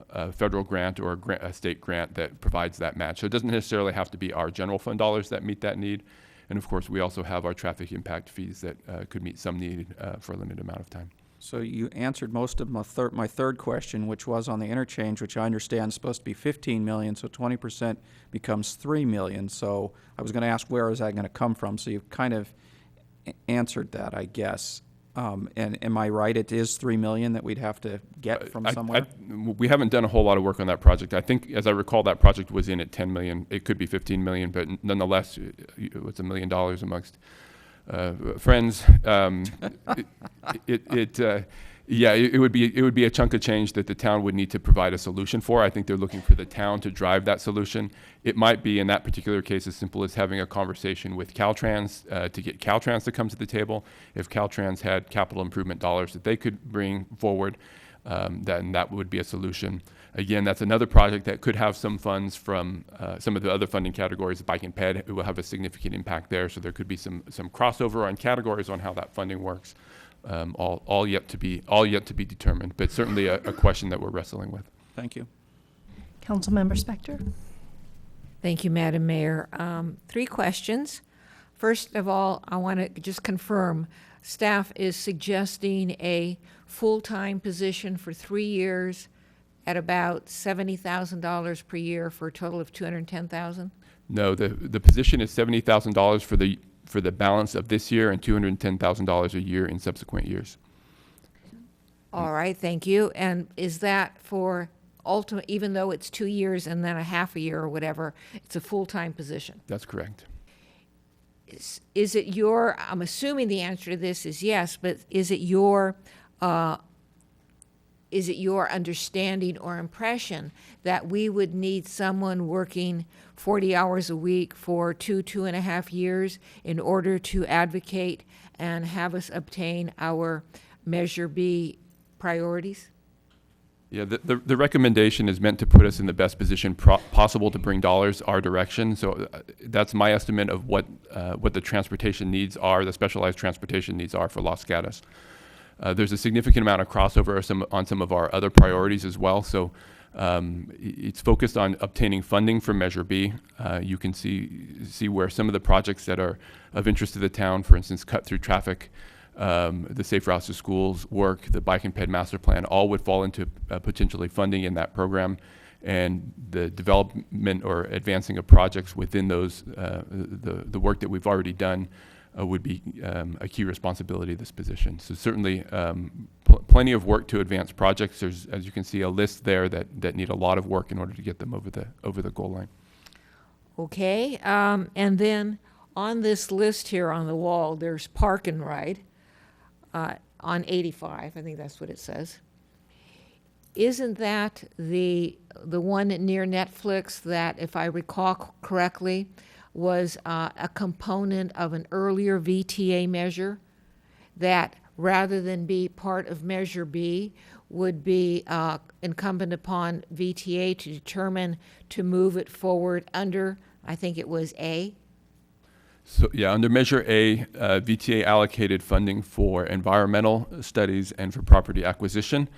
grant or a state grant that provides that match. So it doesn't necessarily have to be our general fund dollars that meet that need. And of course, we also have our traffic impact fees that could meet some need for a limited amount of time. So you answered most of my third question, which was on the interchange, which I understand is supposed to be $15 million, so 20% becomes $3 million. So I was going to ask, where is that going to come from? So you've kind of answered that, I guess. And am I right? It is $3 million that we'd have to get from somewhere? We haven't done a whole lot of work on that project. I think, as I recall, that project was in at $10 million. It could be $15 million, but nonetheless, it's $1 million amongst friends. It would be a chunk of change that the town would need to provide a solution for. I think they're looking for the town to drive that solution. It might be, in that particular case, as simple as having a conversation with Caltrans to get Caltrans to come to the table. If Caltrans had capital improvement dollars that they could bring forward, then that would be a solution. Again, that's another project that could have some funds from some of the other funding categories. Bike and ped, it will have a significant impact there, so there could be some crossover on categories on how that funding works. All yet to be determined, but certainly a question that we're wrestling with. Thank you. Councilmember Spector. Thank you, Madam Mayor. 3 questions. First of all, I want to just confirm, staff is suggesting a full-time position for 3 years at about $70,000 per year for a total of $210,000? No, the position is $70,000 for the balance of this year and $210,000 a year in subsequent years. All right, thank you. And is that for ultimate, even though it's 2 years and then a half a year or whatever, it's a full-time position? That's correct. Is it your, I'm assuming the answer to this is yes, but is it your understanding or impression that we would need someone working 40 hours a week for 2.5 years in order to advocate and have us obtain our Measure B priorities? Yeah, the recommendation is meant to put us in the best position possible to bring dollars our direction. So that's my estimate of what the transportation needs are, the specialized transportation needs are for Los Gatos. There's a significant amount of crossover on some of our other priorities as well. So it's focused on obtaining funding for Measure B. You can see where some of the projects that are of interest to the town, for instance, cut through traffic, the Safe Routes to Schools work, the Bike and Ped Master Plan, all would fall into potentially funding in that program. And the development or advancing of projects within those, the work that we've already done would be a key responsibility of this position. So certainly plenty of work to advance projects. There's, as you can see, a list there that need a lot of work in order to get them over the goal line. Okay, and then on this list here on the wall, there's Park and Ride on 85. I think that's what it says. Isn't that the one near Netflix that, if I recall correctly, was a component of an earlier VTA measure that, rather than be part of Measure B, would be incumbent upon VTA to determine to move it forward under, I think it was A? So yeah, under Measure A, VTA allocated funding for environmental studies and for property acquisition,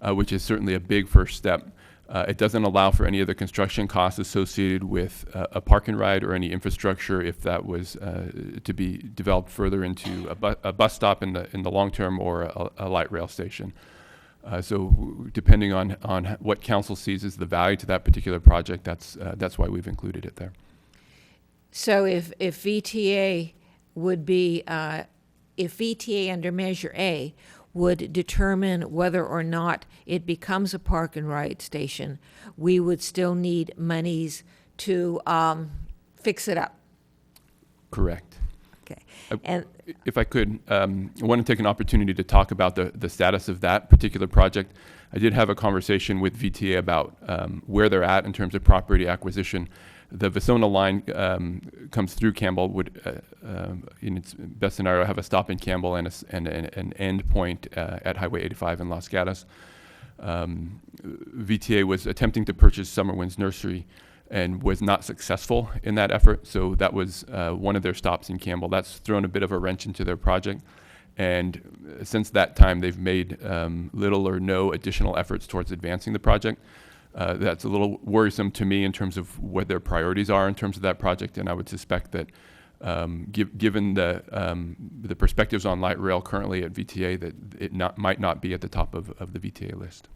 which is certainly a big first step. It doesn't allow for any of the construction costs associated with a park and ride or any infrastructure if that was to be developed further into a bus stop in the long term or a light rail station. So depending on what council sees as the value to that particular project, that's why we've included it there. So if VTA would be, if VTA under Measure A would determine whether or not it becomes a park and ride station, we would still need monies to fix it up. Correct. Okay. And if I could, I want to take an opportunity to talk about the status of that particular project. I did have a conversation with VTA about where they're at in terms of property acquisition. The Vasona line comes through Campbell, would, in its best scenario, have a stop in Campbell and an end point at Highway 85 in Los Gatos. VTA was attempting to purchase Summerwinds Nursery and was not successful in that effort, so that was one of their stops in Campbell. That's thrown a bit of a wrench into their project, and since that time they've made little or no additional efforts towards advancing the project. That's a little worrisome to me in terms of what their priorities are in terms of that project, and I would suspect that given the perspectives on light rail currently at VTA, that it might not be at the top of the VTA list.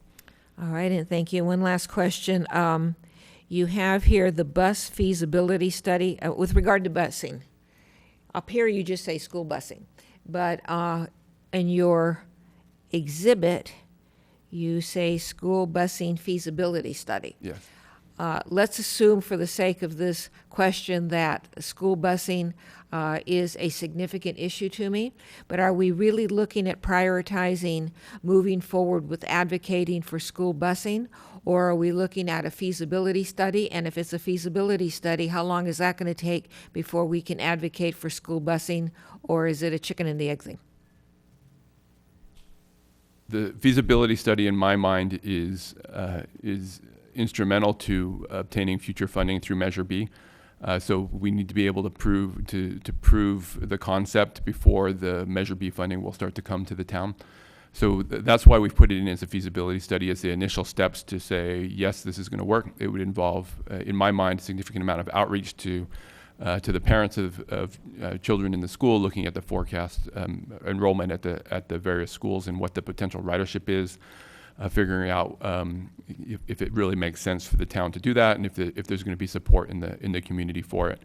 all right, and thank you. One last question. You have here the bus feasibility study with regard to busing. Up here you just say school busing, but in your exhibit you say school busing feasibility study. Yes. Let's assume for the sake of this question that school busing is a significant issue to me, but are we really looking at prioritizing moving forward with advocating for school busing, or are we looking at a feasibility study? And if it's a feasibility study, how long is that going to take before we can advocate for school busing, or is it a chicken and the egg thing? The feasibility study, in my mind, is instrumental to obtaining future funding through Measure B. So we need to be able to prove the concept before the Measure B funding will start to come to the town. So that's why we've put it in as a feasibility study as the initial steps to say, yes, this is going to work. It would involve, in my mind, a significant amount of outreach to the parents of children in the school, looking at the forecast enrollment at the various schools and what the potential ridership is, figuring out if it really makes sense for the town to do that, and if there's going to be support in the community for it.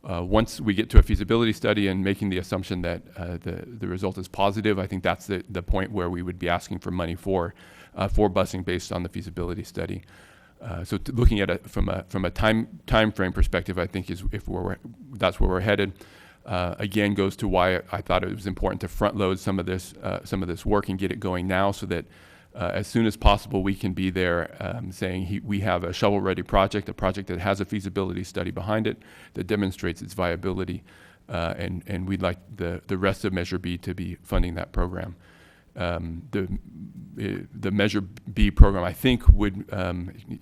Once we get to a feasibility study and making the assumption that the result is positive, I think that's the point where we would be asking for money for busing based on the feasibility study. So looking at it from a time frame perspective, I think that's where we're headed. Again, goes to why I thought it was important to front load some of this work and get it going now, so that as soon as possible we can be there saying we have a shovel-ready project, a project that has a feasibility study behind it that demonstrates its viability, and we'd like the rest of Measure B to be funding that program. the Measure B program, I think, would,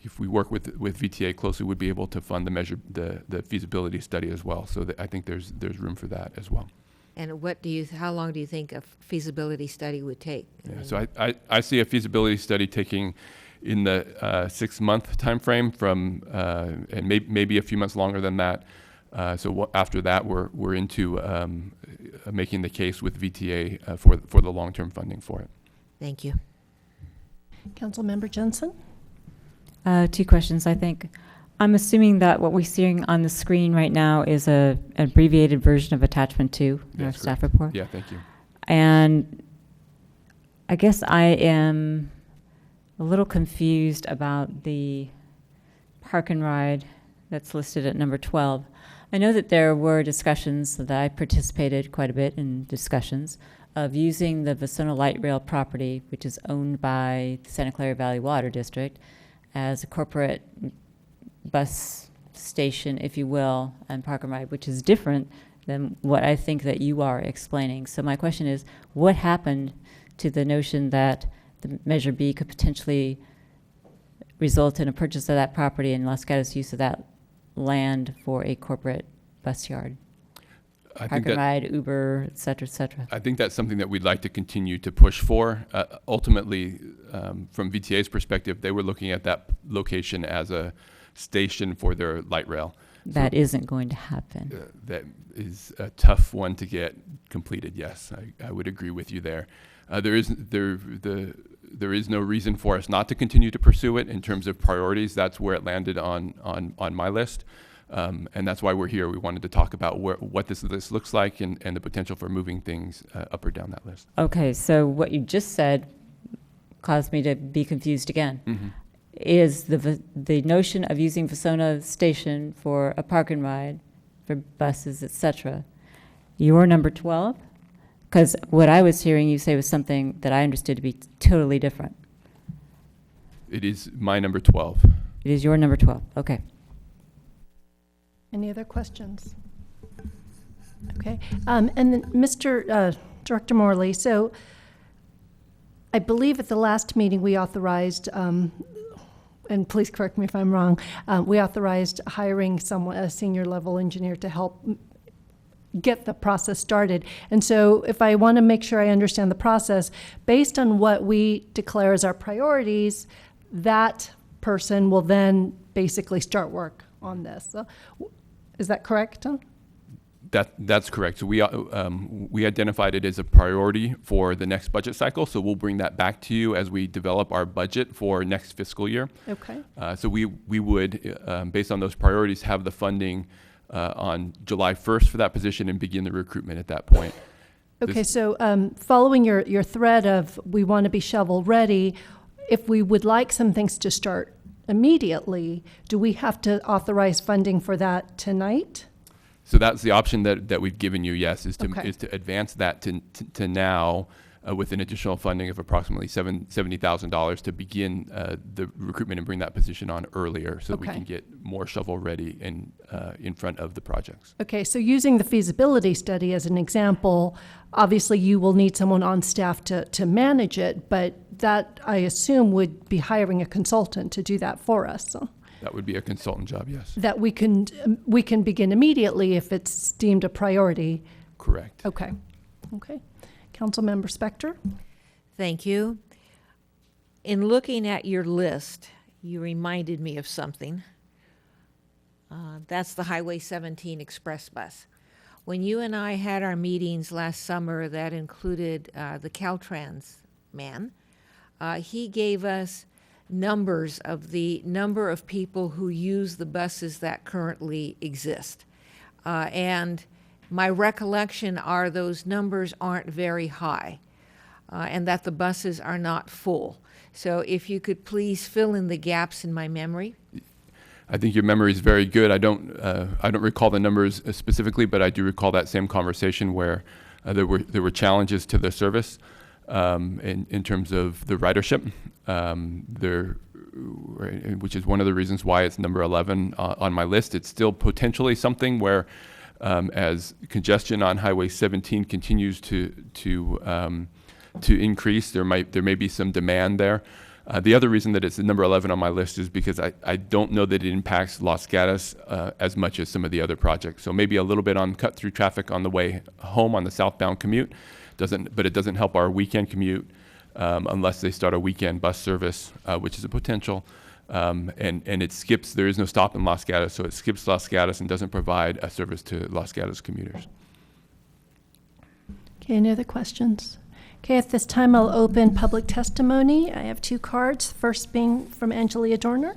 if we work with VTA closely, would be able to fund the feasibility study as well. So I think there's room for that as well. And how long do you think a feasibility study would take? Yeah, so I see a feasibility study taking in the 6-month time frame from, and maybe a few months longer than that. After that, we're into making the case with VTA for the long-term funding for it. Thank you. Councilmember Jensen? 2 questions, I think. I'm assuming that what we're seeing on the screen right now is an abbreviated version of attachment 2 in our staff report. Yeah, thank you. And I guess I am a little confused about the park and ride that's listed at number 12. I know that there were discussions that I participated quite a bit in discussions of using the Vasona Light Rail property, which is owned by the Santa Clara Valley Water District, as a corporate bus station, if you will, and park and ride, which is different than what I think that you are explaining. So my question is, what happened to the notion that the Measure B could potentially result in a purchase of that property and Los Gatos' use of that land for a corporate bus yard? Park and ride, Uber, et cetera, et cetera. I think that's something that we'd like to continue to push for. Ultimately, from VTA's perspective, they were looking at that location as a station for their light rail. That isn't going to happen. That is a tough one to get completed, yes. I would agree with you there. There is no reason for us not to continue to pursue it in terms of priorities. That's where it landed on my list. And that's why we're here. We wanted to talk about what this list looks like and the potential for moving things up or down that list. Okay, so what you just said caused me to be confused again. Mm-hmm. Is the notion of using Vasona Station for a park and ride, for buses, et cetera, your number 12? Because what I was hearing you say was something that I understood to be totally different. It is my number 12. It is your number 12. Okay. Any other questions? Okay. And then Mr. Director Morley, so I believe at the last meeting we authorized, and please correct me if I'm wrong, we authorized hiring a senior level engineer to help get the process started. And so if I want to make sure I understand the process, based on what we declare as our priorities, that person will then basically start work on this. So, is that correct? That's correct. So we identified it as a priority for the next budget cycle. So we'll bring that back to you as we develop our budget for next fiscal year. Okay. So we would, based on those priorities, have the funding on July 1st for that position and begin the recruitment at that point. Okay. So following your thread of we want to be shovel ready, if we would like some things to start immediately, do we have to authorize funding for that tonight? So that's the option that we've given you, yes, is to Okay. is to advance that to now with an additional funding of approximately $70,000 to begin the recruitment and bring that position on earlier so that we Okay. can get more shovel ready and in front of the projects. Okay, so using the feasibility study as an example, obviously you will need someone on staff to manage it, but that, I assume, would be hiring a consultant to do that for us. So That would be a consultant job, yes. that we can begin immediately if it's deemed a priority. Correct. Okay. Councilmember Spector? Thank you. In looking at your list, you reminded me of something. That's the Highway 17 Express bus. When you and I had our meetings last summer that included the Caltrans man, he gave us numbers of the number of people who use the buses that currently exist. And my recollection are those numbers aren't very high, and that the buses are not full. So if you could please fill in the gaps in my memory. I think your memory is very good. I don't recall the numbers specifically, but I do recall that same conversation where there were challenges to the service in terms of the ridership. Which is one of the reasons why it's number 11 on my list. It's still potentially something where, as congestion on Highway 17 continues to to increase. There may be some demand there. The other reason that it's number 11 on my list is because I don't know that it impacts Los Gatos as much as some of the other projects. So maybe a little bit on cut-through traffic on the way home on the southbound commute, but it doesn't help our weekend commute unless they start a weekend bus service, which is a potential. And it skips, there is no stop in Los Gatos, so it skips Los Gatos and doesn't provide a service to Los Gatos commuters. Okay, any other questions? Okay, at this time I'll open public testimony. I have 2 cards, first being from Angelia Dorner.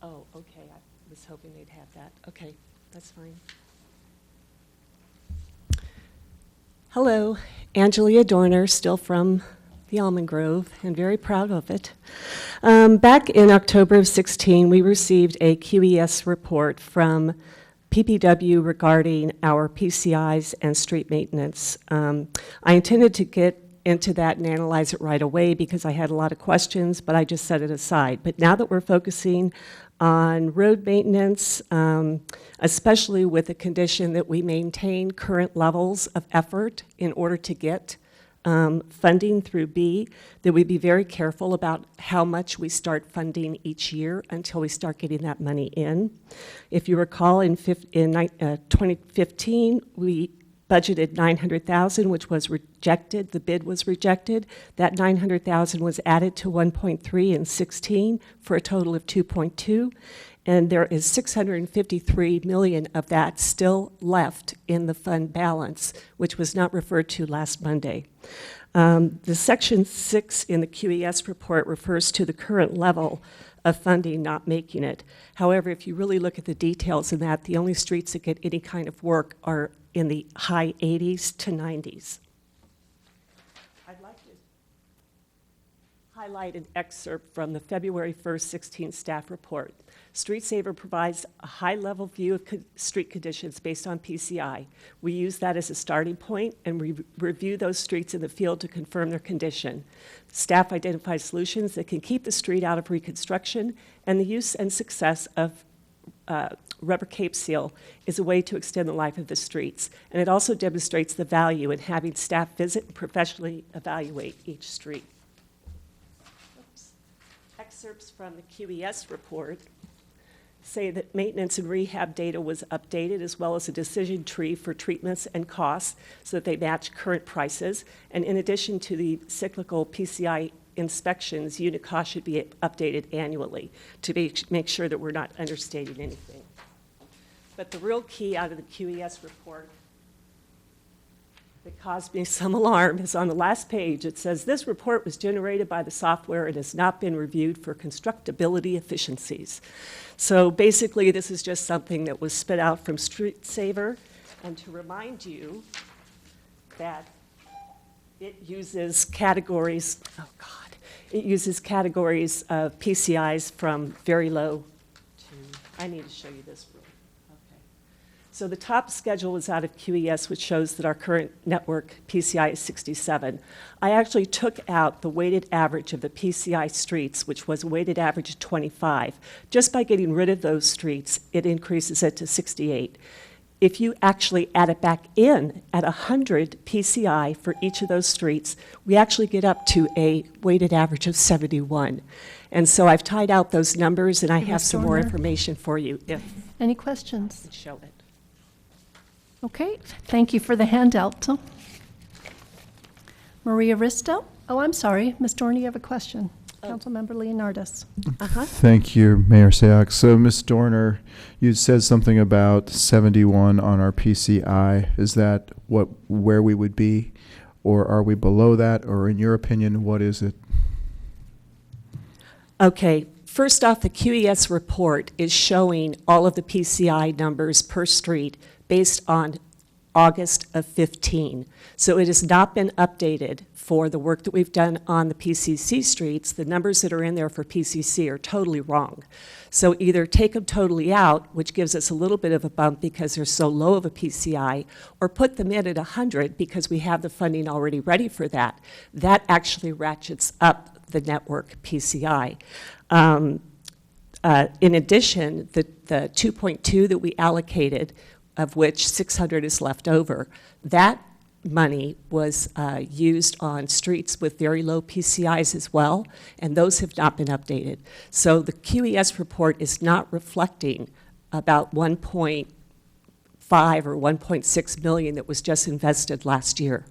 Oh, okay, I was hoping they'd have that. Okay, that's fine. Hello, Angelia Dorner, still from the Almond Grove, and very proud of it. Back in October of 16, we received a QES report from PPW regarding our PCIs and street maintenance. I intended to get into that and analyze it right away because I had a lot of questions, but I just set it aside. But now that we're focusing on road maintenance, especially with the condition that we maintain current levels of effort in order to get funding through B, that we be very careful about how much we start funding each year until we start getting that money in. If you recall, in 2015, we budgeted $900,000, which was rejected. The bid was rejected. That $900,000 was added to 1.3 in 16 for a total of 2.2. And there is $653 million of that still left in the fund balance, which was not referred to last Monday. The section 6 in the QES report refers to the current level of funding not making it. However, if you really look at the details in that, the only streets that get any kind of work are in the high 80s to 90s. I'd like to highlight an excerpt from the February 1st, 16 staff report. StreetSaver provides a high-level view of street conditions based on PCI. We use that as a starting point and review those streets in the field to confirm their condition. Staff identifies solutions that can keep the street out of reconstruction, and the use and success of rubber cape seal is a way to extend the life of the streets. And it also demonstrates the value in having staff visit and professionally evaluate each street. Oops. Excerpts from the QES report say that maintenance and rehab data was updated, as well as a decision tree for treatments and costs so that they match current prices. And in addition to the cyclical PCI inspections, unit costs should be updated annually to make sure that we're not understating anything. But the real key out of the QES report that caused me some alarm is on the last page. It says, this report was generated by the software and has not been reviewed for constructability efficiencies. So basically, this is just something that was spit out from StreetSaver. And to remind you that it uses categories, it uses categories of PCIs from very low to, I need to show you this real. Okay. So the top schedule is out of QES, which shows that our current network PCI is 67. I actually took out the weighted average of the PCI streets, which was a weighted average of 25. Just by getting rid of those streets, it increases it to 68. If you actually add it back in at 100 PCI for each of those streets, we actually get up to a weighted average of 71. And so I've tied out those numbers, and I have some more information for you if Any questions? I can show it. Okay, thank you for the handout. Maria Risto? Oh, I'm sorry, Ms. Dorney, you have a question. Councilmember Leonardis. Thank you, Mayor Sayoc. So, Ms. Dorner, you said something about 71 on our PCI. Is that where we would be, or are we below that, or in your opinion, what is it? Okay, first off, the QES report is showing all of the PCI numbers per street based on August of 15. So it has not been updated for the work that we've done on the PCC streets. The numbers that are in there for PCC are totally wrong. So either take them totally out, which gives us a little bit of a bump because they're so low of a PCI, or put them in at 100 because we have the funding already ready for that. That actually ratchets up the network PCI. In addition, the 2.2 that we allocated, of which 600 is left over, that money was used on streets with very low PCIs as well, and those have not been updated. So the QES report is not reflecting about 1.5 or 1.6 million that was just invested last year.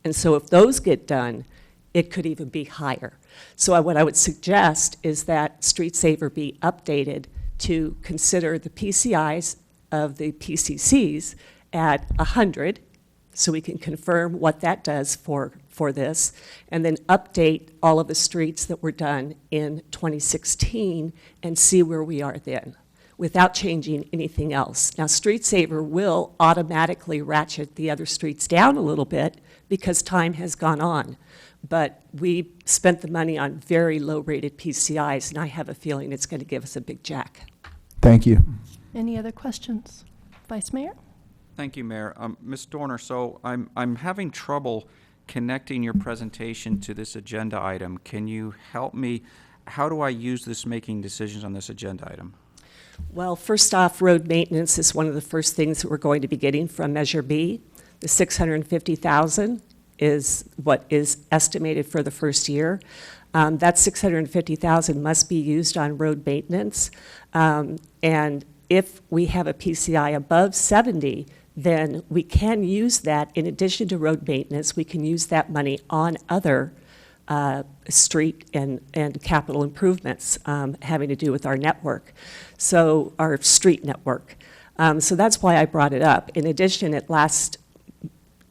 And so if those get done, it could even be higher. So what I would suggest is that Street Saver be updated to consider the PCIs of the PCCs at 100, so we can confirm what that does for this, and then update all of the streets that were done in 2016 and see where we are then, without changing anything else. Now, Street Saver will automatically ratchet the other streets down a little bit because time has gone on, but we spent the money on very low-rated PCIs, and I have a feeling it's going to give us a big jack. Thank you. Any other questions? Vice Mayor? Thank you, Mayor. Ms. Dorner, so I'm having trouble connecting your presentation to this agenda item. Can you help me? How do I use this making decisions on this agenda item? Well, first off, road maintenance is one of the first things that we're going to be getting from Measure B. The $650,000 is what is estimated for the first year. That $650,000 must be used on road maintenance, and if we have a PCI above 70, then we can use that in addition to road maintenance. We can use that money on other street and capital improvements having to do with our network, so our street network. So that's why I brought it up. In addition, at last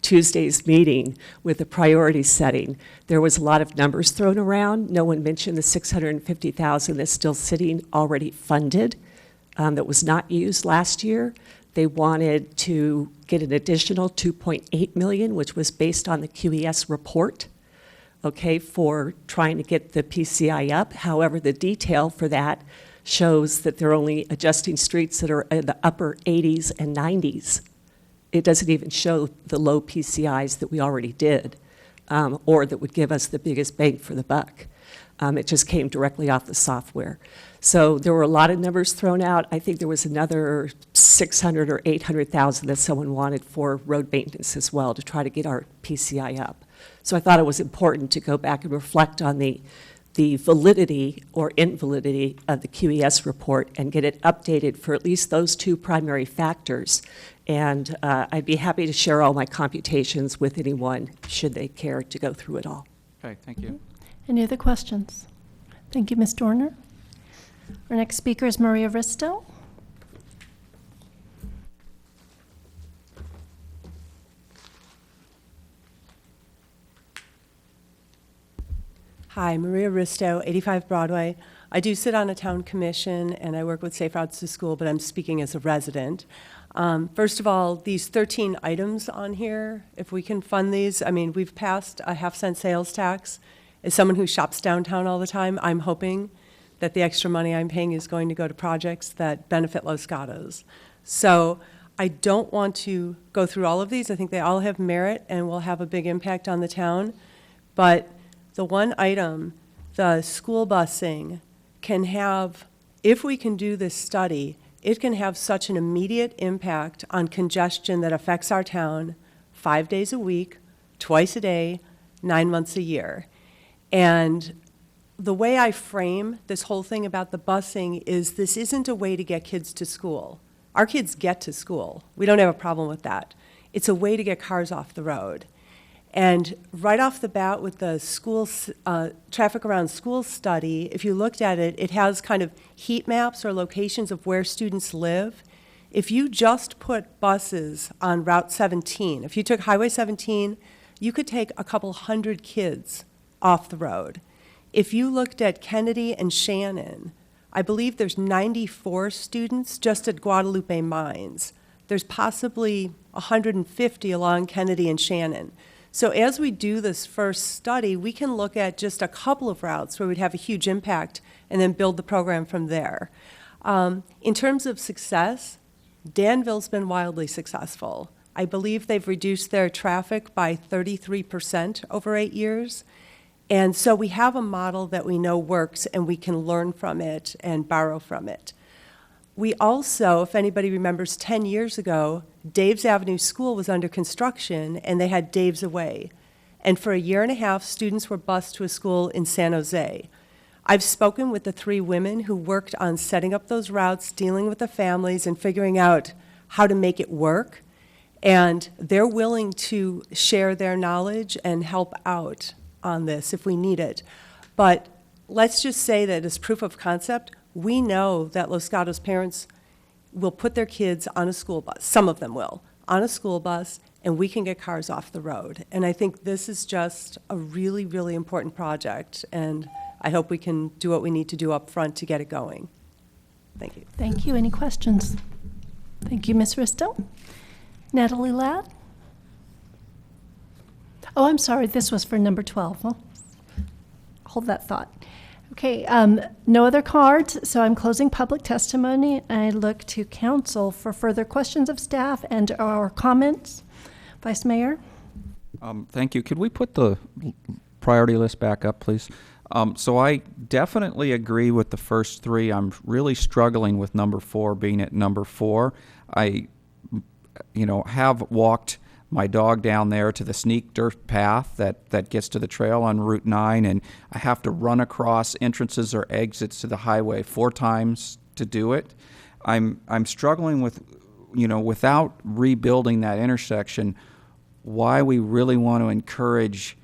Tuesday's meeting with the priority setting, there was a lot of numbers thrown around. No one mentioned the $650,000 that's still sitting already funded. That was not used last year. They wanted to get an additional $2.8 million, which was based on the QES report, okay, for trying to get the PCI up. However, the detail for that shows that they're only adjusting streets that are in the upper 80s and 90s. It doesn't even show the low PCIs that we already did, or that would give us the biggest bang for the buck. It just came directly off the software. So there were a lot of numbers thrown out. I think there was another 600 or 800,000 that someone wanted for road maintenance as well to try to get our PCI up. So I thought it was important to go back and reflect on the validity or invalidity of the QES report and get it updated for at least those two primary factors. And I'd be happy to share all my computations with anyone should they care to go through it all. Okay, thank you. Any other questions? Thank you, Ms. Dorner. Our next speaker is Maria Risto. Hi, Maria Risto, 85 Broadway. I do sit on a town commission and I work with Safe Routes to School, but I'm speaking as a resident. First of all, these 13 items on here, if we can fund these, I mean, we've passed a half-cent sales tax. As someone who shops downtown all the time, I'm hoping that the extra money I'm paying is going to go to projects that benefit Los Gatos. So I don't want to go through all of these. I think they all have merit and will have a big impact on the town. But the one item, the school busing, can have, if we can do this study, it can have such an immediate impact on congestion that affects our town 5 days a week, twice a day, 9 months a year. And the way I frame this whole thing about the busing is this isn't a way to get kids to school. Our kids get to school. We don't have a problem with that. It's a way to get cars off the road. And right off the bat with the school traffic around school study, if you looked at it, it has kind of heat maps or locations of where students live. If you just put buses on Route 17, if you took Highway 17, you could take a couple hundred kids off the road. If you looked at Kennedy and Shannon, I believe there's 94 students just at Guadalupe Mines there's possibly 150 along Kennedy and Shannon. So as we do this first study, we can look at just a couple of routes where we'd have a huge impact and then build the program from there. In terms of success, Danville's been wildly successful. I believe they've reduced their traffic by 33% over 8 years. And so we have a model that we know works, and we can learn from it and borrow from it. We also, if anybody remembers, 10 years ago, Dave's Avenue School was under construction, and they had Dave's Away. And for a year and a half, students were bused to a school in San Jose. I've spoken with the 3 women who worked on setting up those routes, dealing with the families, and figuring out how to make it work. And they're willing to share their knowledge and help out on this if we need it. But let's just say that as proof of concept, we know that Los Gatos parents will put their kids on a school bus, some of them will, on a school bus, and we can get cars off the road. And I think this is just a really, really important project, and I hope we can do what we need to do up front to get it going. Thank you. Thank you. Any questions? Thank you, Ms. Risto. Natalie Ladd? Oh, I'm sorry, this was for number 12. Huh? Hold that thought. Okay, no other cards, so I'm closing public testimony. I look to council for further questions of staff and or comments. Vice Mayor? Thank you. Could we put the priority list back up, please? So I definitely agree with the first 3. I'm really struggling with number 4 being at number 4. I have walked my dog down there to the sneak dirt path that gets to the trail on Route 9, and I have to run across entrances or exits to the highway 4 times to do it. I'm struggling with, without rebuilding that intersection, why we really want to encourage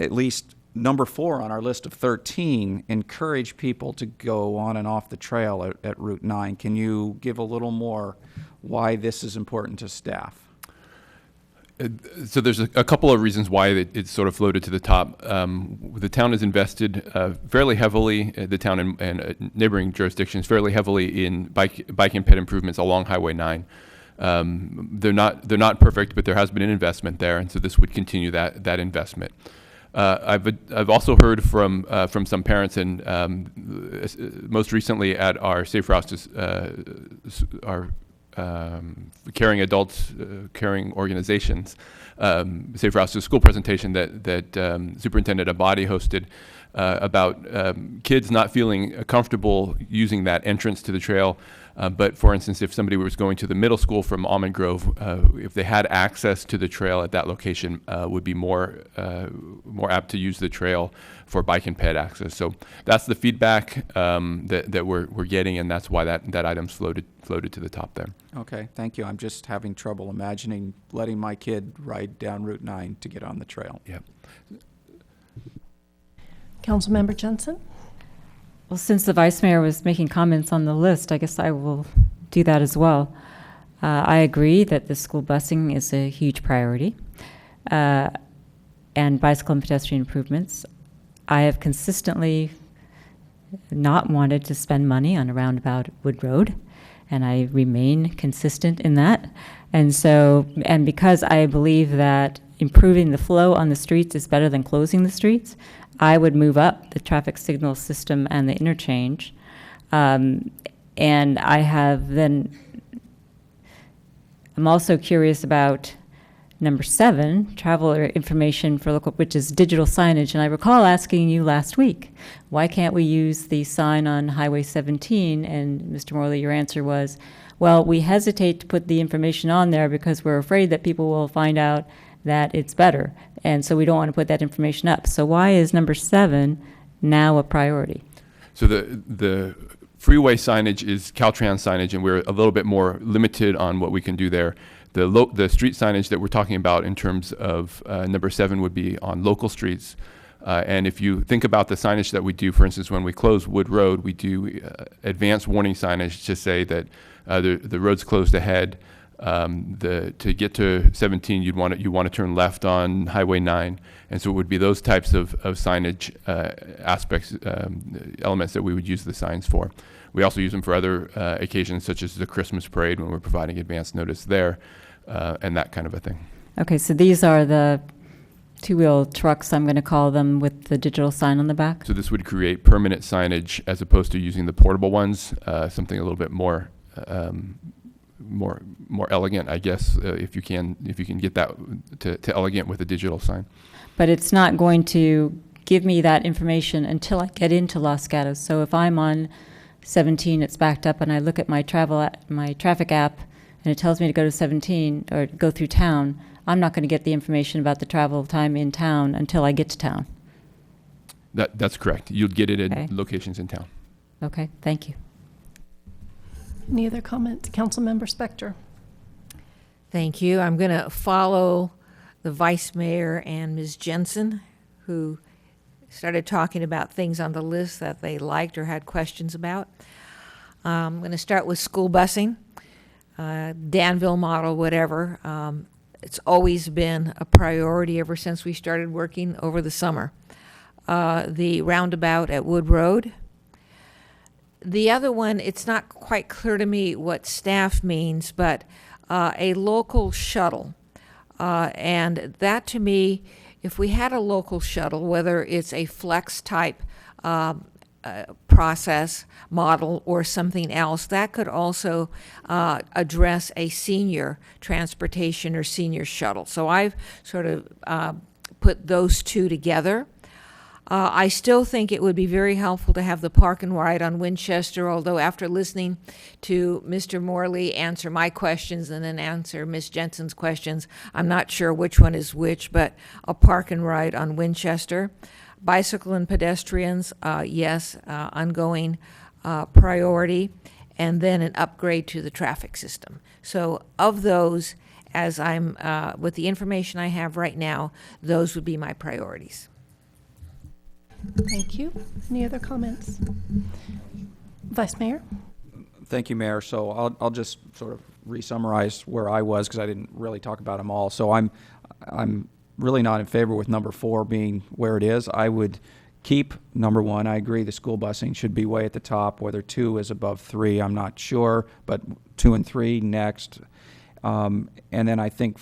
at least number 4 on our list of 13, encourage people to go on and off the trail at Route 9. Can you give a little more why this is important to staff? So there's a couple of reasons why it's sort of floated to the top. The town has invested fairly heavily, the town and neighboring jurisdictions, fairly heavily in bike and ped improvements along Highway 9. They're not perfect, but there has been an investment there, and so this would continue that investment. I've also heard from some parents, and most recently at our Safe Routes our caring adults, caring organizations, Safe Routes to School presentation that Superintendent Abadi hosted about kids not feeling comfortable using that entrance to the trail. But for instance, if somebody was going to the middle school from Almond Grove, if they had access to the trail at that location, would be more apt to use the trail for bike and ped access. So that's the feedback that we're getting, and that's why that item's floated to the top there. Okay, thank you. I'm just having trouble imagining letting my kid ride down Route 9 to get on the trail. Yeah. Councilmember Jensen? Well, since the Vice Mayor was making comments on the list, I guess I will do that as well. I agree that the school busing is a huge priority, and bicycle and pedestrian improvements. I have consistently not wanted to spend money on a roundabout at Wood Road, and I remain consistent in that. And because I believe that improving the flow on the streets is better than closing the streets, I would move up the traffic signal system and the interchange. And I have then, I'm also curious about number 7, travel or information for local, which is digital signage. And I recall asking you last week, why can't we use the sign on Highway 17? And Mr. Morley, your answer was, well, we hesitate to put the information on there because we're afraid that people will find out that it's better. And so we don't want to put that information up. So why is number 7 now a priority? So the freeway signage is Caltrans signage, and we're a little bit more limited on what we can do there. The street signage that we're talking about in terms of number 7 would be on local streets. And if you think about the signage that we do, for instance, when we close Wood Road, we do advanced warning signage to say that the road's closed ahead. To get to 17, you want to turn left on Highway 9, and so it would be those types of signage aspects, elements that we would use the signs for. We also use them for other occasions, such as the Christmas parade, when we're providing advance notice there, and that kind of a thing. Okay, so these are the two-wheel trucks, I'm going to call them, with the digital sign on the back? So this would create permanent signage as opposed to using the portable ones, something a little bit more more elegant, I guess, if you can get that to elegant with a digital sign. But it's not going to give me that information until I get into Los Gatos. So if I'm on 17, it's backed up, and I look at my traffic app, and it tells me to go to 17 or go through town, I'm not going to get the information about the travel time in town until I get to town. That's correct. You'll get it Okay. in locations in town. Okay, thank you. Any other comments? Councilmember Spector. Thank you. I'm going to follow the Vice Mayor and Ms. Jensen, who started talking about things on the list that they liked or had questions about. I'm going to start with school busing, Danville model, whatever. It's always been a priority ever since we started working over the summer. The roundabout at Wood Road. The other one, it's not quite clear to me what staff means, but a local shuttle. And that, to me, if we had a local shuttle, whether it's a flex type process model or something else, that could also address a senior transportation or senior shuttle. So I've sort of put those two together. I still think it would be very helpful to have the park and ride on Winchester, although after listening to Mr. Morley answer my questions and then answer Ms. Jensen's questions, I'm not sure which one is which, but a park and ride on Winchester. Bicycle and pedestrians, yes, ongoing priority, and then an upgrade to the traffic system. So of those, as I'm, with the information I have right now, those would be my priorities. Thank you. Any other comments? Vice Mayor? Thank you, Mayor. So I'll just sort of re-summarize where I was, because I didn't really talk about them all. So I'm really not in favor with number 4 being where it is. I would keep number 1. I agree the school busing should be way at the top. Whether 2 is above 3, I'm not sure, but 2 and 3 next. And then I think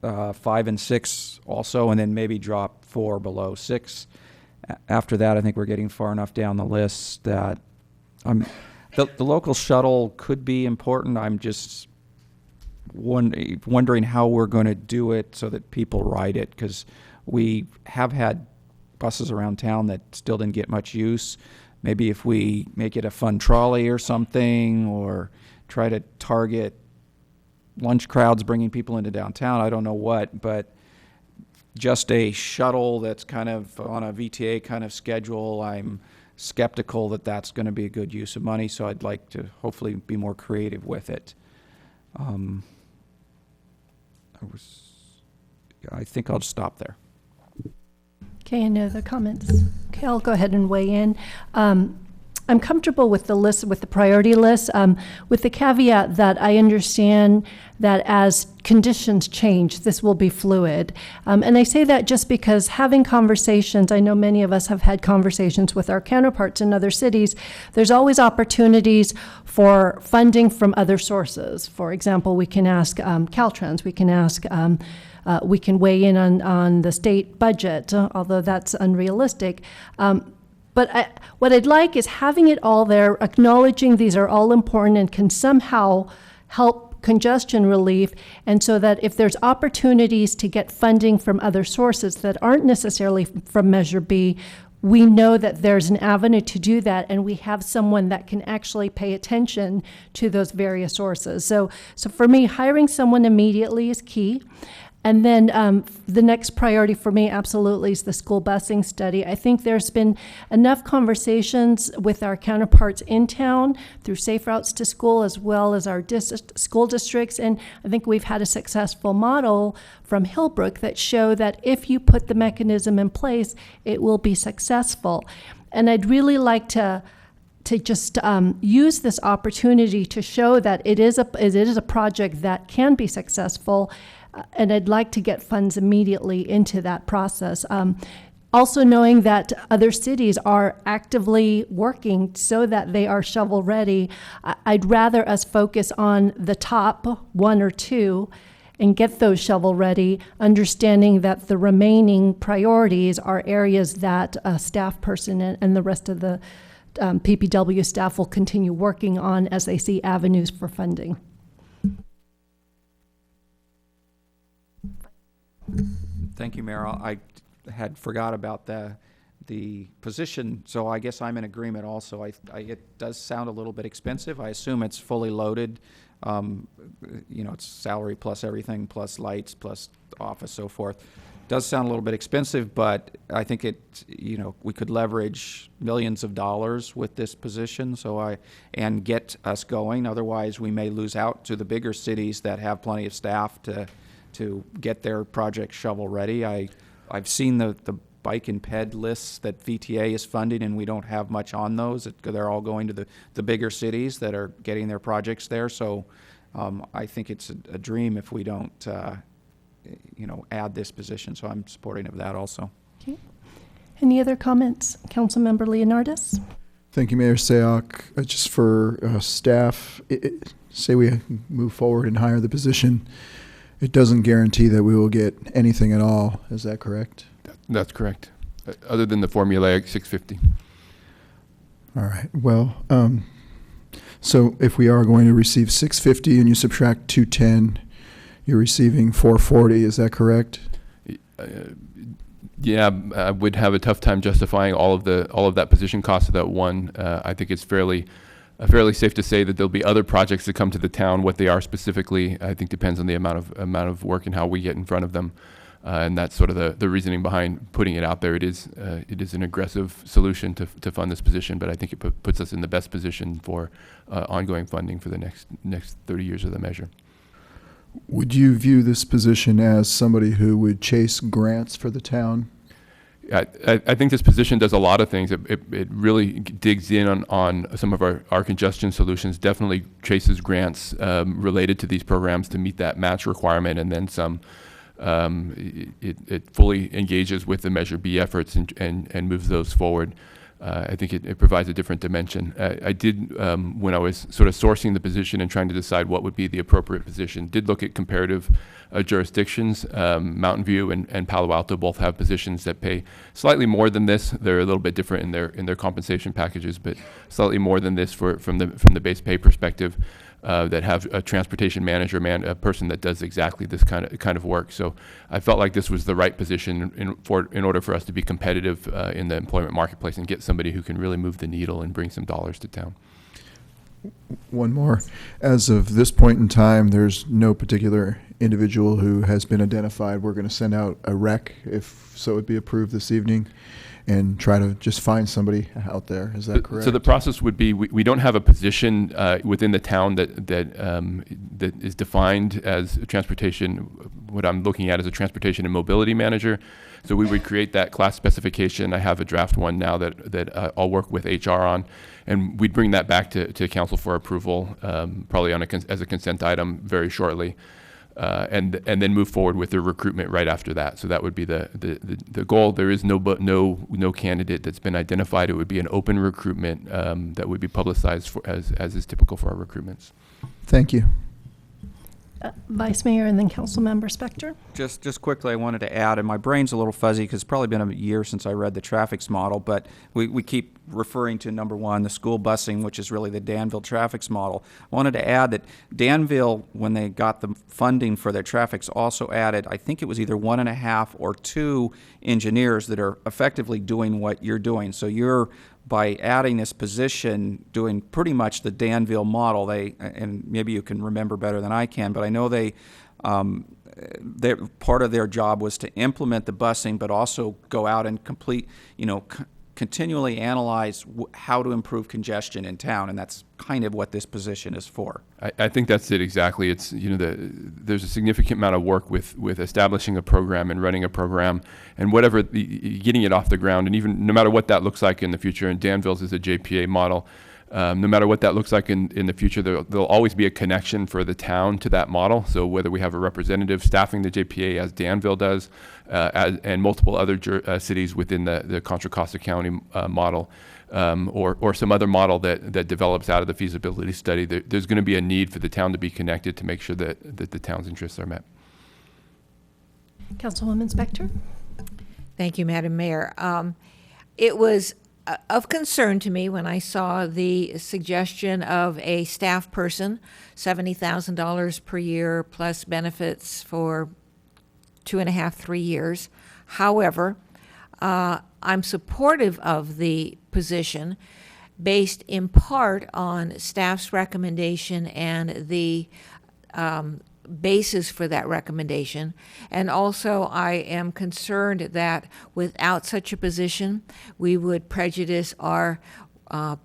5 and 6 also, and then maybe drop 4 below 6. After that, I think we're getting far enough down the list that the local shuttle could be important. I'm just wondering how we're going to do it so that people ride it, because we have had buses around town that still didn't get much use. Maybe if we make it a fun trolley or something, or try to target lunch crowds bringing people into downtown, I don't know what, but just a shuttle that's kind of on a VTA kind of schedule, I'm skeptical that that's going to be a good use of money, so I'd like to hopefully be more creative with it. I think I'll just stop there. Okay, any other comments? Okay, I'll go ahead and weigh in. I'm comfortable with the list, with the priority list, with the caveat that I understand that as conditions change, this will be fluid. And I say that just because having conversations, I know many of us have had conversations with our counterparts in other cities, there's always opportunities for funding from other sources. For example, we can ask Caltrans, we can ask we can weigh in on the state budget, although that's unrealistic. But what I'd like is having it all there, acknowledging these are all important and can somehow help congestion relief, and so that if there's opportunities to get funding from other sources that aren't necessarily from Measure B, we know that there's an avenue to do that, and we have someone that can actually pay attention to those various sources. So for me, hiring someone immediately is key. And then the next priority for me absolutely is the school busing study. I think there's been enough conversations with our counterparts in town through Safe Routes to School, as well as our school districts. And I think we've had a successful model from Hillbrook that show that if you put the mechanism in place, it will be successful. And I'd really like to just use this opportunity to show that it is a project that can be successful. And I'd like to get funds immediately into that process. Also knowing that other cities are actively working so that they are shovel ready, I'd rather us focus on the top 1 or 2 and get those shovel ready, understanding that the remaining priorities are areas that a staff person and the rest of the PPW staff will continue working on as they see avenues for funding. Thank you, Mayor. I had forgot about the position, so I guess I'm in agreement also. It does sound a little bit expensive. I assume it's fully loaded. You know, it's salary plus everything, plus lights, plus office, so forth. Does sound a little bit expensive, but I think you know, we could leverage millions of dollars with this position, and get us going. Otherwise, we may lose out to the bigger cities that have plenty of staff to get their project shovel ready. I've seen the bike and ped lists that VTA is funding, and we don't have much on those. They're all going to the bigger cities that are getting their projects there. So I think it's a dream if we don't, you know, add this position. So I'm supporting of that also. Okay. Any other comments? Councilmember Leonardis? Thank you, Mayor Sayoc. Just for staff, say we move forward and hire the position, it doesn't guarantee that we will get anything at all. Is that correct? That's correct. Other than the formulaic 650. All right. Well, so if we are going to receive 650 and you subtract 210, you're receiving 440. Is that correct? Yeah, I would have a tough time justifying all of that position cost of that one. I think it's fairly safe to say that there'll be other projects that come to the town. What they are specifically, I think, depends on the amount of work and how we get in front of them. And that's sort of the reasoning behind putting it out there. It is an aggressive solution to fund this position, but I think it puts us in the best position for ongoing funding for the next 30 years of the measure. Would you view this position as somebody who would chase grants for the town? I think this position does a lot of things. It really digs in on some of our congestion solutions, definitely chases grants related to these programs to meet that match requirement, and then some. It fully engages with the Measure B efforts and moves those forward. I think it provides a different dimension. I did, when I was sort of sourcing the position and trying to decide what would be the appropriate position, did look at comparative jurisdictions. Mountain View and Palo Alto both have positions that pay slightly more than this. They're a little bit different in their compensation packages, but slightly more than this from the base pay perspective. That have a transportation manager, a person that does exactly this kind of work. So I felt like this was the right position in order for us to be competitive in the employment marketplace and get somebody who can really move the needle and bring some dollars to town. One more. As of this point in time, there's no particular individual who has been identified. We're going to send out a rec, if so it be approved this evening, and try to just find somebody out there. Is that correct? So the process would be, we don't have a position within the town that is defined as transportation. What I'm looking at is a transportation and mobility manager. So we would create that class specification. I have a draft one now that I'll work with HR on, and we'd bring that back to council for approval, probably as a consent item very shortly. And then move forward with the recruitment right after that. So that would be the goal. There is no candidate that's been identified. It would be an open recruitment that would be publicized as is typical for our recruitments. Thank you. Vice Mayor and then Councilmember Spector. Just quickly, I wanted to add, and my brain's a little fuzzy because it's probably been a year since I read the traffics model, but we keep referring to number one, the school busing, which is really the Danville traffics model. I wanted to add that Danville, when they got the funding for their traffics, also added, I think it was either 1.5 or 2 engineers that are effectively doing what you're doing. So you're, by adding this position, doing pretty much the Danville model. And maybe you can remember better than I can, but I know part of their job was to implement the busing, but also go out and continually analyze how to improve congestion in town, and that's kind of what this position is for. I think that's it exactly. It's there's a significant amount of work with establishing a program and running a program, and getting it off the ground, and even no matter what that looks like in the future. And Danville's is a JPA model. No matter what that looks like in the future, there'll always be a connection for the town to that model. So whether we have a representative staffing the JPA as Danville does, and multiple other cities within the Contra Costa County model, or some other model that develops out of the feasibility study, there's going to be a need for the town to be connected to make sure that the town's interests are met. Councilwoman Spector? Thank you, Madam Mayor. It was of concern to me when I saw the suggestion of a staff person, $70,000 per year plus benefits for 2.5, 3 years. However, I'm supportive of the position based in part on staff's recommendation and the basis for that recommendation. And also, I am concerned that without such a position, we would prejudice our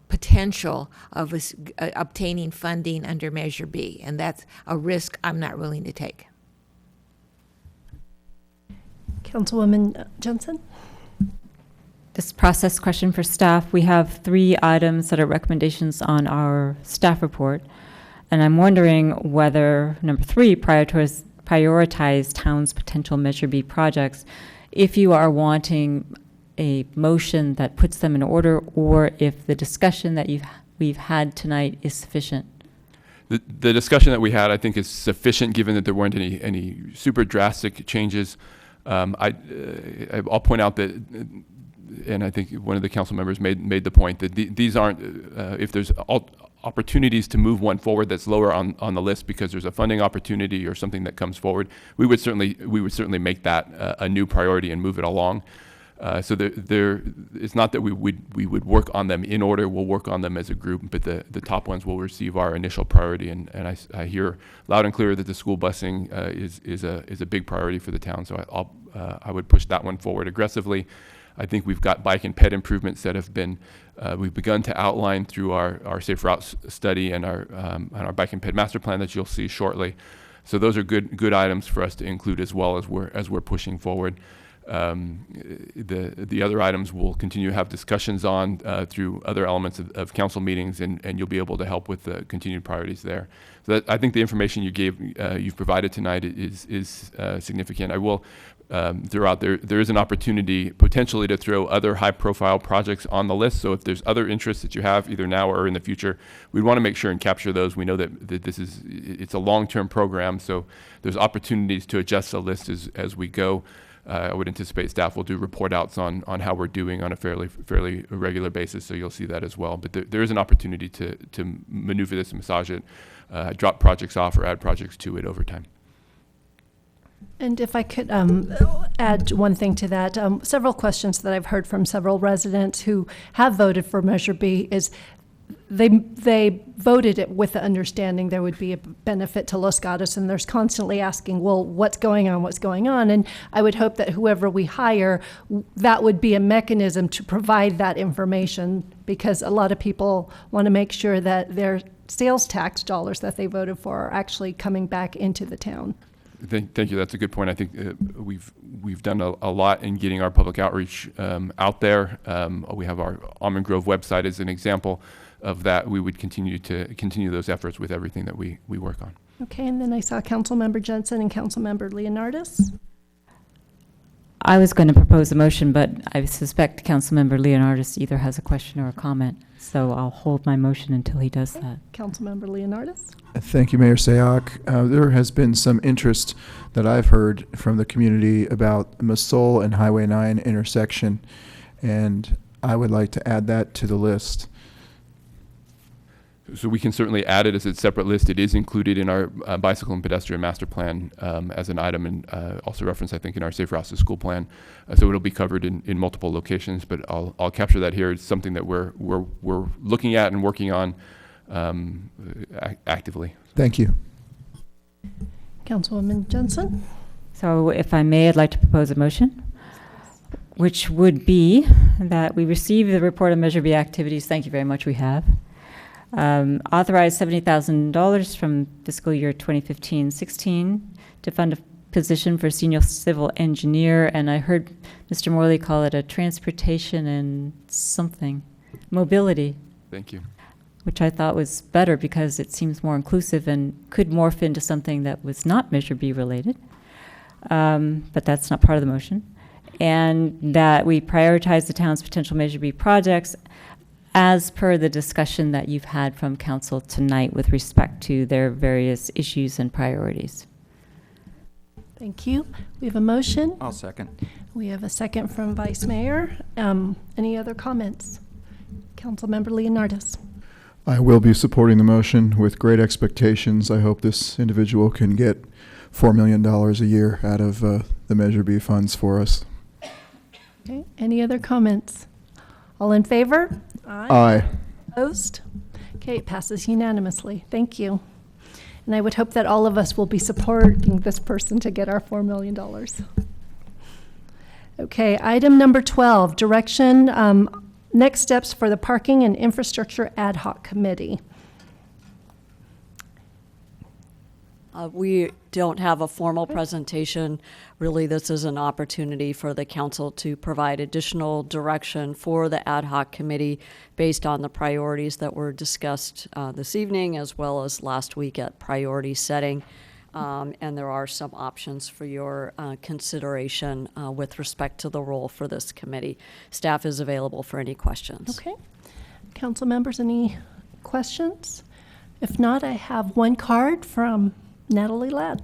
potential of obtaining funding under Measure B. And that's a risk I'm not willing to take. Councilwoman Jensen? This process question for staff. We have 3 items that are recommendations on our staff report. And I'm wondering whether, number 3, prioritize town's potential Measure B projects, if you are wanting a motion that puts them in order, or if the discussion that we've had tonight is sufficient. The discussion that we had, I think, is sufficient given that there weren't any super drastic changes. I'll point out that, and I think one of the council members made the point that these aren't, if there's opportunities to move one forward that's lower on the list because there's a funding opportunity or something that comes forward, we would certainly make that a new priority and move it along. So it's not that we would work on them in order. We'll work on them as a group, but the top ones will receive our initial priority. And I hear loud and clear that the school busing is a big priority for the town. So I would push that one forward aggressively. I think we've got bike and ped improvements that have been we've begun to outline through our safe routes study and our bike and ped master plan that you'll see shortly. So those are good items for us to include as well as we're pushing forward. The other items we'll continue to have discussions on through other elements of council meetings, and you'll be able to help with the continued priorities there. So I think the information you've provided tonight is significant. I will throw out there is an opportunity potentially to throw other high-profile projects on the list. So if there's other interests that you have either now or in the future, we want to make sure and capture those. We know that it's a long-term program, so there's opportunities to adjust the list as we go. I would anticipate staff will do report outs on how we're doing on a fairly regular basis, so you'll see that as well. But there is an opportunity to maneuver this and massage it, drop projects off or add projects to it over time. And if I could add one thing to that, several questions that I've heard from several residents who have voted for Measure B is they voted it with the understanding there would be a benefit to Los Gatos, and there's constantly asking, well, what's going on? And I would hope that whoever we hire, that would be a mechanism to provide that information, because a lot of people want to make sure that their sales tax dollars that they voted for are actually coming back into the town. Thank you. That's a good point. I think we've done a lot in getting our public outreach out there. We have our Almond Grove website as an example of that. We would continue those efforts with everything that we work on. Okay, and then I saw Councilmember Jensen and Councilmember Leonardis. I was going to propose a motion, but I suspect Councilmember Leonardis either has a question or a comment, so I'll hold my motion until he does that. Councilmember Leonardis. Thank you, Mayor Sayoc. There has been some interest that I've heard from the community about Masol and Highway 9 intersection, and I would like to add that to the list. So we can certainly add it as a separate list. It is included in our bicycle and pedestrian master plan as an item, and also referenced, I think, in our Safe Routes to School plan. So it'll be covered in multiple locations, but I'll capture that here. It's something that we're looking at and working on actively. Thank you. Councilwoman Jensen. So if I may, I'd like to propose a motion, which would be that we receive the report of Measure B activities. Thank you very much. We have. Authorize $70,000 from fiscal year 2015-16 to fund a position for senior civil engineer, and I heard Mr. Morley call it a transportation and something, mobility. Thank you. which I thought was better because it seems more inclusive and could morph into something that was not Measure B related. But that's not part of the motion. And that we prioritize the town's potential Measure B projects as per the discussion that you've had from council tonight with respect to their various issues and priorities. Thank you. We have a motion. I'll second. We have a second from Vice Mayor. Any other comments? Councilmember Leonardis. I will be supporting the motion with great expectations. I hope this individual can get $4 million a year out of the Measure B funds for us. Okay. Any other comments? All in favor? Aye. Opposed? Okay, it passes unanimously. Thank you. And I would hope that all of us will be supporting this person to get our $4 million. Okay, item number 12, direction, next steps for the Parking and Infrastructure Ad Hoc Committee. We don't have a formal presentation. Really, this is an opportunity for the council to provide additional direction for the ad hoc committee based on the priorities that were discussed this evening, as well as last week at priority setting. And there are some options for your consideration with respect to the role for this committee. Staff is available for any questions. Okay. Council members, any questions? If not, I have one card from Natalie Ladd.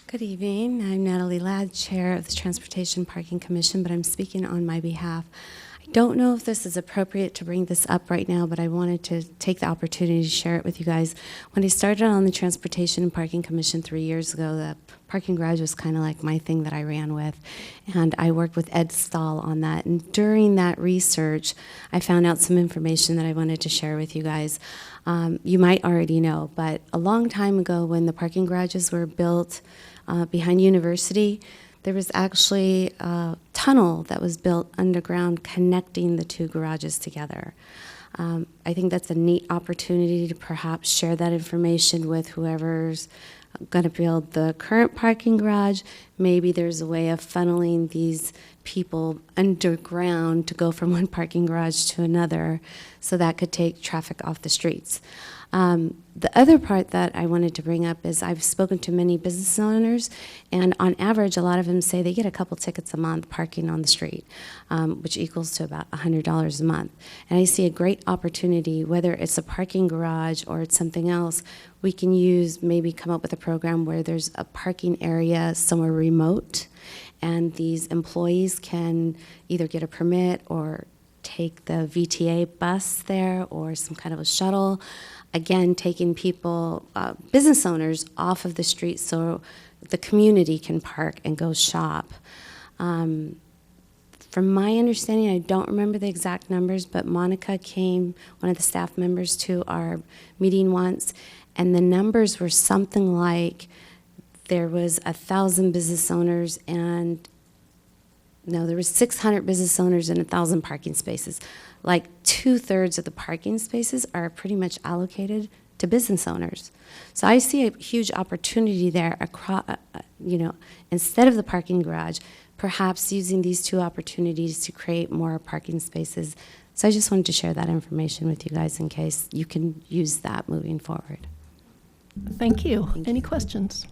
Good evening. I'm Natalie Ladd, Chair of the Transportation Parking Commission, but I'm speaking on my behalf. I don't know if this is appropriate to bring this up right now, but I wanted to take the opportunity to share it with you guys. When I started on the Transportation and Parking Commission 3 years ago, the parking garage was kind of like my thing that I ran with, and I worked with Ed Stahl on that. And during that research, I found out some information that I wanted to share with you guys. You might already know, but a long time ago when the parking garages were built behind University, there was actually a tunnel that was built underground connecting the two garages together. I think that's a neat opportunity to perhaps share that information with whoever's going to build the current parking garage. Maybe there's a way of funneling these people underground to go from one parking garage to another, so that could take traffic off the streets. The other part that I wanted to bring up is I've spoken to many business owners, and on average, a lot of them say they get a couple tickets a month parking on the street, which equals to about $100 a month. And I see a great opportunity, whether it's a parking garage or it's something else, we can use, maybe come up with a program where there's a parking area somewhere remote, and these employees can either get a permit or take the VTA bus there or some kind of a shuttle. Again, taking people, business owners off of the street so the community can park and go shop. From my understanding, I don't remember the exact numbers, but Monica came, one of the staff members, to our meeting once, and the numbers were something like there was 1,000 business owners and, no, there was 600 business owners and 1,000 parking spaces. Like 2/3 of the parking spaces are pretty much allocated to business owners. So I see a huge opportunity there across, instead of the parking garage, perhaps using these two opportunities to create more parking spaces. So I just wanted to share that information with you guys in case you can use that moving forward. Thank you. Any questions?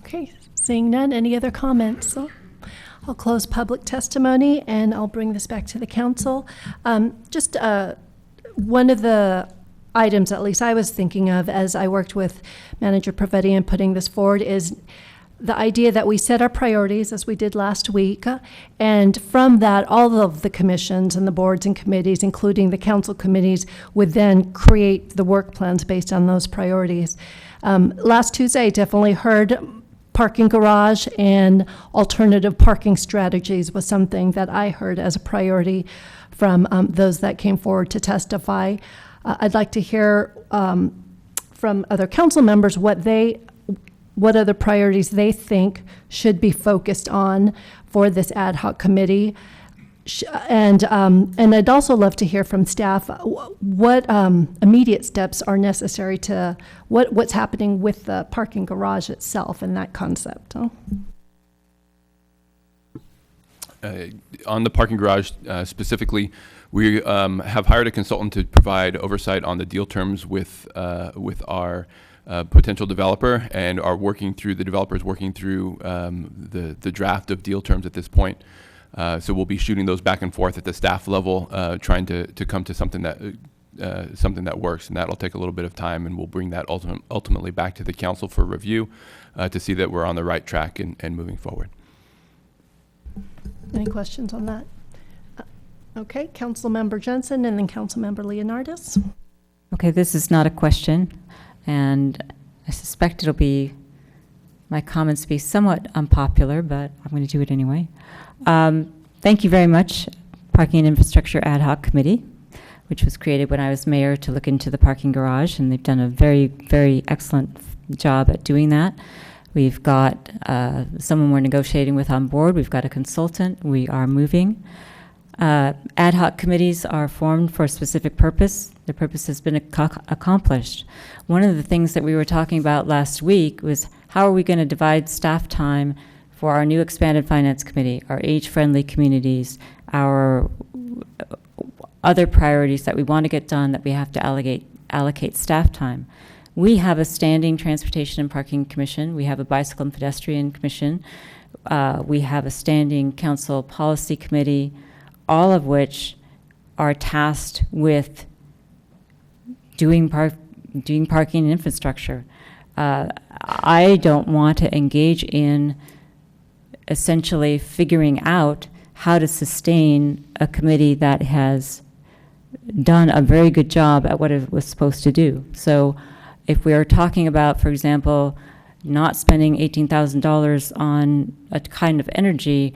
Okay, seeing none, any other comments? I'll close public testimony and I'll bring this back to the council. Just one of the items, at least I was thinking of as I worked with Manager Provetti in putting this forward, is the idea that we set our priorities as we did last week, and from that, all of the commissions and the boards and committees, including the council committees, would then create the work plans based on those priorities. Last Tuesday, I definitely heard parking garage and alternative parking strategies was something that I heard as a priority from those that came forward to testify. I'd like to hear from other council members what other priorities they think should be focused on for this ad hoc committee. And I'd also love to hear from staff what immediate steps are necessary to what's happening with the parking garage itself and that concept. Huh? On the parking garage specifically, we have hired a consultant to provide oversight on the deal terms with our potential developer, and are working through the developers working through the draft of deal terms at this point. So we'll be shooting those back and forth at the staff level, trying to come to something that works, and that'll take a little bit of time, and we'll bring that ultimately back to the council for review to see that we're on the right track and moving forward. Any questions on that? Okay, Councilmember Jensen and then Councilmember Leonardis. Okay, this is not a question, and I suspect my comments will be somewhat unpopular, but I'm going to do it anyway. Thank you very much, Parking and Infrastructure Ad Hoc Committee, which was created when I was mayor to look into the parking garage, and they've done a very, very excellent job at doing that. We've got someone we're negotiating with on board. We've got a consultant. We are moving. Ad hoc committees are formed for a specific purpose. Their purpose has been accomplished. One of the things that we were talking about last week was how are we going to divide staff time for our new expanded finance committee, our age-friendly communities, our other priorities that we want to get done that we have to allocate staff time. We have a standing transportation and parking commission. We have a bicycle and pedestrian commission. We have a standing council policy committee, all of which are tasked with doing parking and infrastructure. I don't want to engage in essentially figuring out how to sustain a committee that has done a very good job at what it was supposed to do. So if we are talking about, for example, not spending $18,000 on a kind of energy,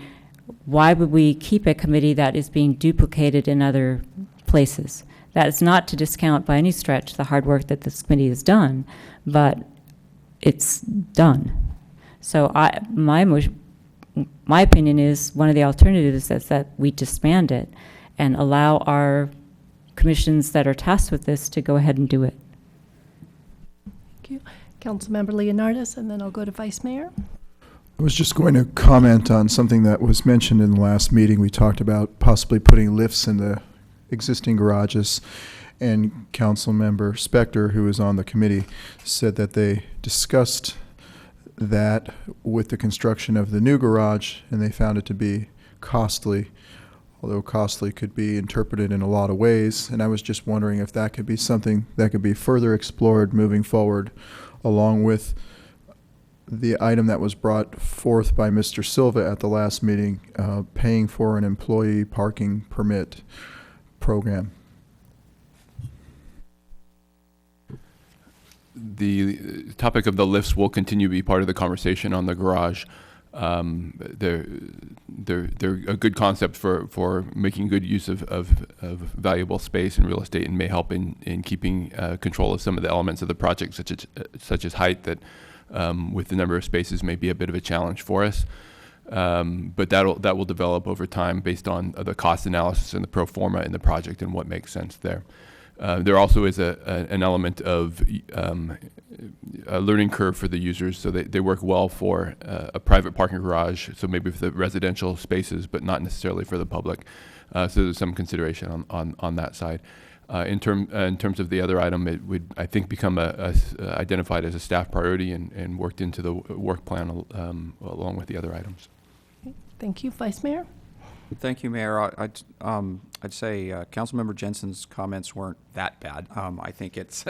why would we keep a committee that is being duplicated in other places? That is not to discount by any stretch the hard work that this committee has done, but it's done. So my opinion is one of the alternatives is that we disband it and allow our commissions that are tasked with this to go ahead and do it. Thank you. Councilmember Leonardis, and then I'll go to Vice Mayor. I was just going to comment on something that was mentioned in the last meeting. We talked about possibly putting lifts in the existing garages, and Councilmember Spector, who was on the committee, said that they discussed that with the construction of the new garage, and they found it to be costly, although costly could be interpreted in a lot of ways. And I was just wondering if that could be something that could be further explored moving forward, along with the item that was brought forth by Mr. Silva at the last meeting, paying for an employee parking permit program. The topic of the lifts will continue to be part of the conversation on the garage. They're a good concept for making good use of valuable space and real estate, and may help in keeping control of some of the elements of the project, such as height, that with the number of spaces may be a bit of a challenge for us. But that will develop over time based on the cost analysis and the pro forma in the project and what makes sense there. There also is an element of a learning curve for the users, so they work well for a private parking garage, so maybe for the residential spaces, but not necessarily for the public. So there's some consideration on that side. In terms of the other item, it would, I think, become identified as a staff priority and worked into the work plan along with the other items. Okay. Thank you. Vice Mayor? Thank you, Mayor. I'd say Councilmember Jensen's comments weren't that bad. I think it's,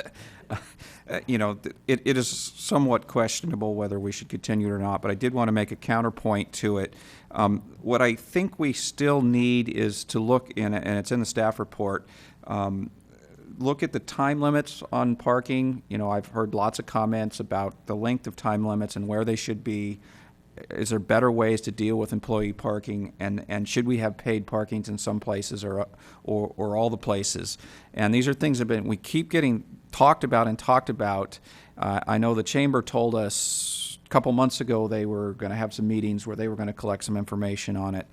it is somewhat questionable whether we should continue it or not, but I did want to make a counterpoint to it. What I think we still need is to look in, and it's in the staff report, look at the time limits on parking. I've heard lots of comments about the length of time limits and where they should be. Is there better ways to deal with employee parking, and should we have paid parkings in some places or all the places? And these are things that we keep getting talked about. I know the chamber told us a couple months ago they were going to have some meetings where they were going to collect some information on it.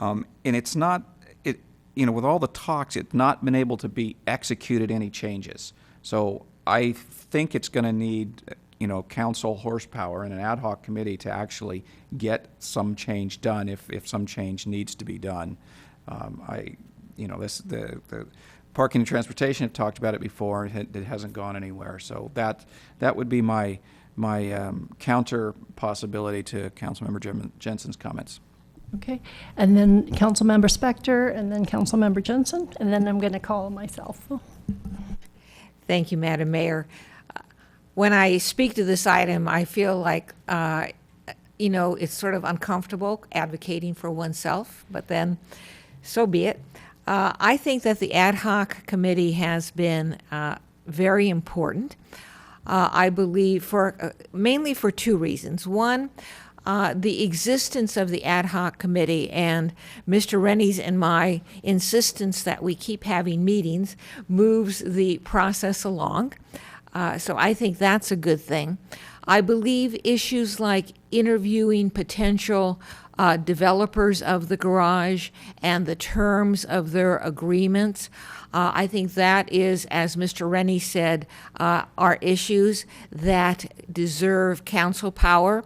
And it's not, with all the talks, it's not been able to be executed any changes. So I think it's going to need, council horsepower and an ad hoc committee to actually get some change done if some change needs to be done. The parking and transportation have talked about it before. It hasn't gone anywhere. So that would be my counter possibility to Councilmember Jensen's comments. Okay, and then Councilmember Spector, and then Councilmember Jensen, and then I'm going to call myself. Thank you, Madam Mayor. When I speak to this item, I feel like, it's sort of uncomfortable advocating for oneself, but then so be it. I think that the ad hoc committee has been very important. I believe mainly for two reasons. One, the existence of the ad hoc committee and Mr. Rennie's and my insistence that we keep having meetings moves the process along. So I think that's a good thing. I believe issues like interviewing potential developers of the garage and the terms of their agreements, I think that is, as Mr. Rennie said, are issues that deserve council power.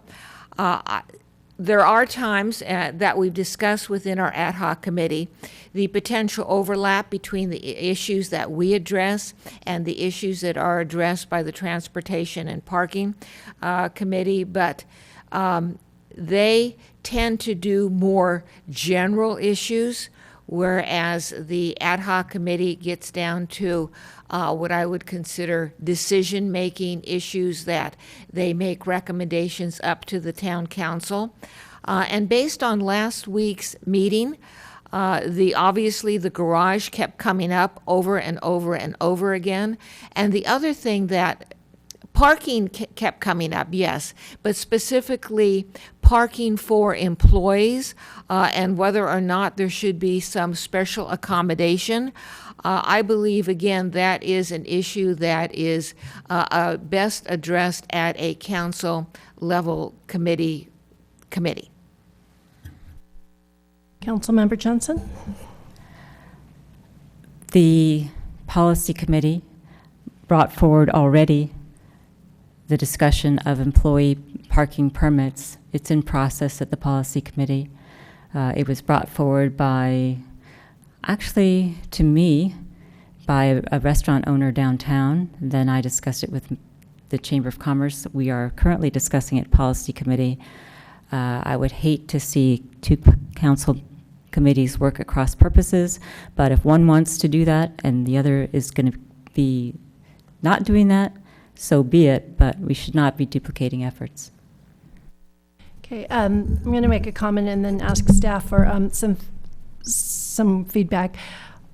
There are times that we've discussed within our ad hoc committee the potential overlap between the issues that we address and the issues that are addressed by the Transportation and Parking Committee, but they tend to do more general issues, whereas the ad hoc committee gets down to what I would consider decision-making issues that they make recommendations up to the town council. And based on last week's meeting, obviously the garage kept coming up over and over and over again. And the other thing that parking kept coming up, yes, but specifically parking for employees and whether or not there should be some special accommodation. I believe, again, that is an issue that is best addressed at a council-level committee. Councilmember Jensen? The policy committee brought forward already the discussion of employee parking permits. It's in process at the policy committee. It was brought forward by, actually, to me, by a restaurant owner downtown. Then I discussed it with the Chamber of Commerce. We are currently discussing it policy committee. I would hate to see two council committees work at cross purposes, but if one wants to do that and the other is going to be not doing that, so be it, but we should not be duplicating efforts. Okay, I'm going to make a comment and then ask staff for some feedback.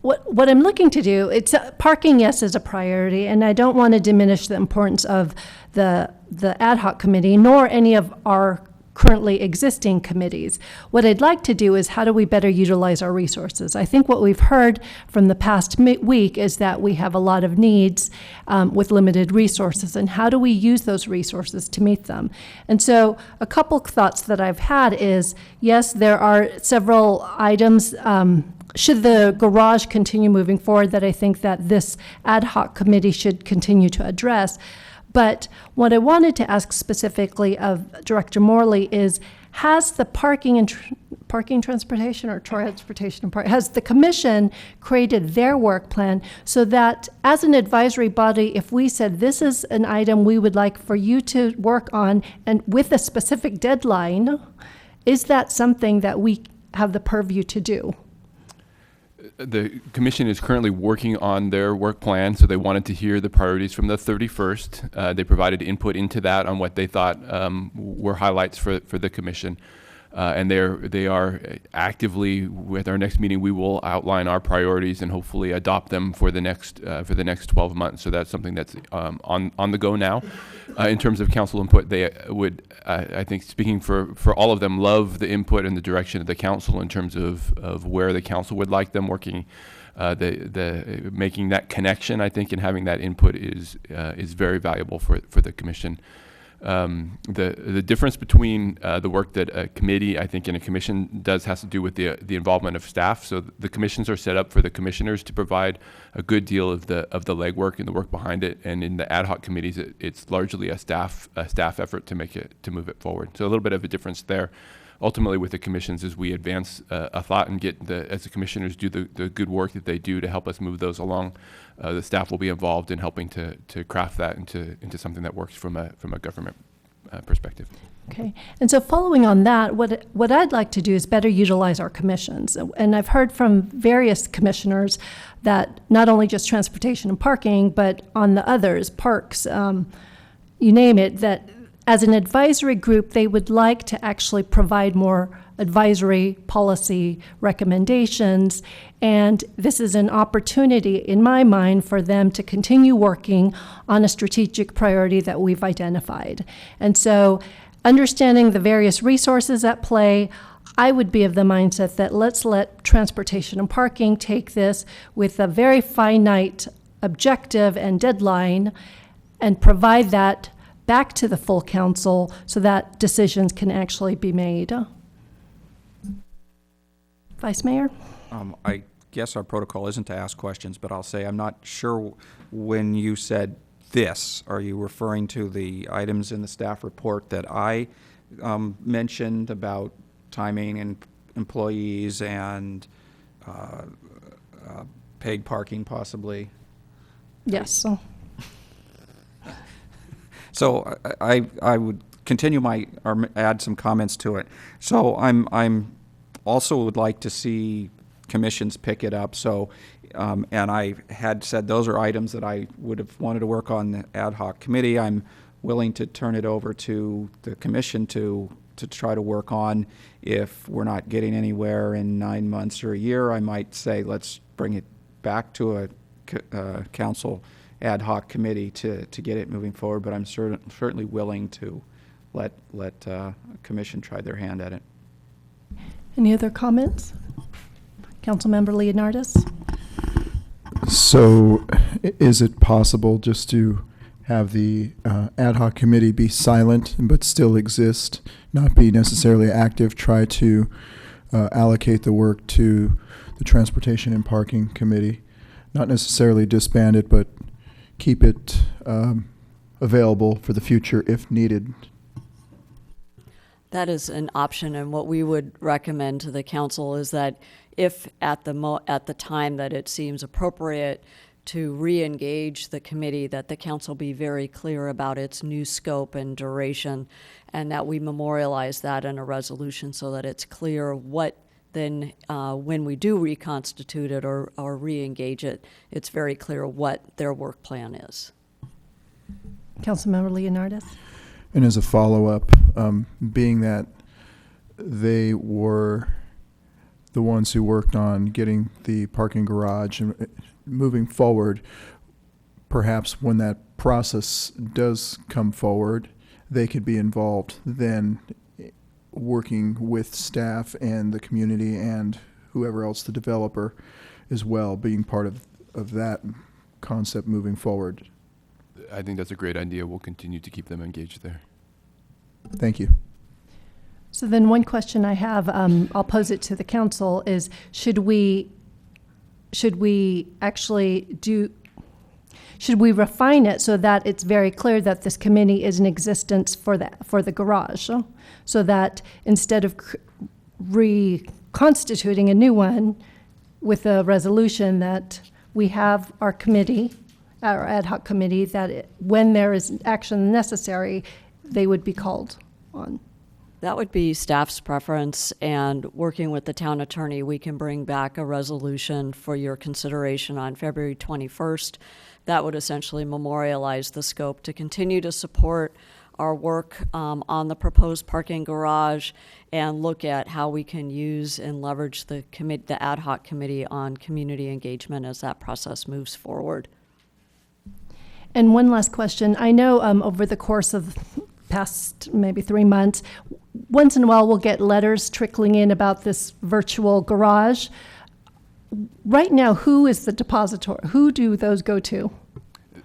What I'm looking to do, parking, yes, is a priority, and I don't want to diminish the importance of the ad hoc committee, nor any of our currently existing committees. What I'd like to do is how do we better utilize our resources? I think what we've heard from the past week is that we have a lot of needs with limited resources, and how do we use those resources to meet them? And so a couple thoughts that I've had is, yes, there are several items should the garage continue moving forward that I think that this ad hoc committee should continue to address. But what I wanted to ask specifically of Director Morley is, has the parking transportation or transportation, has the commission created their work plan so that as an advisory body, if we said this is an item we would like for you to work on and with a specific deadline, is that something that we have the purview to do? The commission is currently working on their work plan, so they wanted to hear the priorities from the 31st. They provided input into that on what they thought were highlights for the commission. And they are actively, with our next meeting, we will outline our priorities and hopefully adopt them for the next 12 months. So that's something that's on the go now. In terms of council input, they would, I think, speaking for all of them, love the input and the direction of the council in terms of where the council would like them working. The making that connection, I think, and having that input is very valuable for the commission. The difference between the work that a committee, I think, and a commission does has to do with the involvement of staff. So the commissions are set up for the commissioners to provide a good deal of the legwork and the work behind it, and in the ad hoc committees, it's largely a staff effort to move it forward. So a little bit of a difference there. Ultimately, with the commissions, as we advance a thought and as the commissioners do the good work that they do to help us move those along, the staff will be involved in helping to craft that into something that works from a government perspective. Okay, and so following on that, what I'd like to do is better utilize our commissions. And I've heard from various commissioners that not only just transportation and parking, but on the others, parks, you name it, that as an advisory group, they would like to actually provide more advisory policy recommendations. And this is an opportunity, in my mind, for them to continue working on a strategic priority that we've identified. And so, understanding the various resources at play, I would be of the mindset that let's let transportation and parking take this with a very finite objective and deadline and provide that back to the full council so that decisions can actually be made. Vice Mayor? I guess our protocol isn't to ask questions, but I'll say I'm not sure when you said this, are you referring to the items in the staff report that I mentioned about timing and employees and paid parking possibly? Yes. So I would continue or add some comments to it. So I'm also would like to see commissions pick it up. So, and I had said those are items that I would have wanted to work on the ad hoc committee. I'm willing to turn it over to the commission to try to work on. If we're not getting anywhere in 9 months or a year, I might say let's bring it back to a council ad hoc committee to get it moving forward, but I'm certainly willing to let a commission try their hand at it. Any other comments? Councilmember Leonardis? So is it possible just to have the ad hoc committee be silent but still exist, not be necessarily active, try to allocate the work to the Transportation and Parking Committee, not necessarily disband it, but keep it available for the future if needed? That is an option, and what we would recommend to the council is that if at the time that it seems appropriate to re-engage the committee, that the council be very clear about its new scope and duration, and that we memorialize that in a resolution so that it's clear what then when we do reconstitute it or re-engage it, it's very clear what their work plan is. Councilmember Leonardis? And as a follow-up, being that they were the ones who worked on getting the parking garage and moving forward, perhaps when that process does come forward, they could be involved then working with staff and the community and whoever else, the developer as well, being part of that concept moving forward. I think that's a great idea. We'll continue to keep them engaged there. Thank you. So then one question I have, I'll pose it to the council, is should we refine it so that it's very clear that this committee is in existence for the garage, so that instead of reconstituting a new one with a resolution, that we have our committee, our ad hoc committee, that when there is action necessary, they would be called on? That would be staff's preference, and working with the town attorney, we can bring back a resolution for your consideration on February 21st. That would essentially memorialize the scope to continue to support our work on the proposed parking garage and look at how we can use and leverage the ad hoc committee on community engagement as that process moves forward. And one last question. I know over the course of past maybe 3 months, once in a while we'll get letters trickling in about this virtual garage. Right now, who is the depositor? Who do those go to?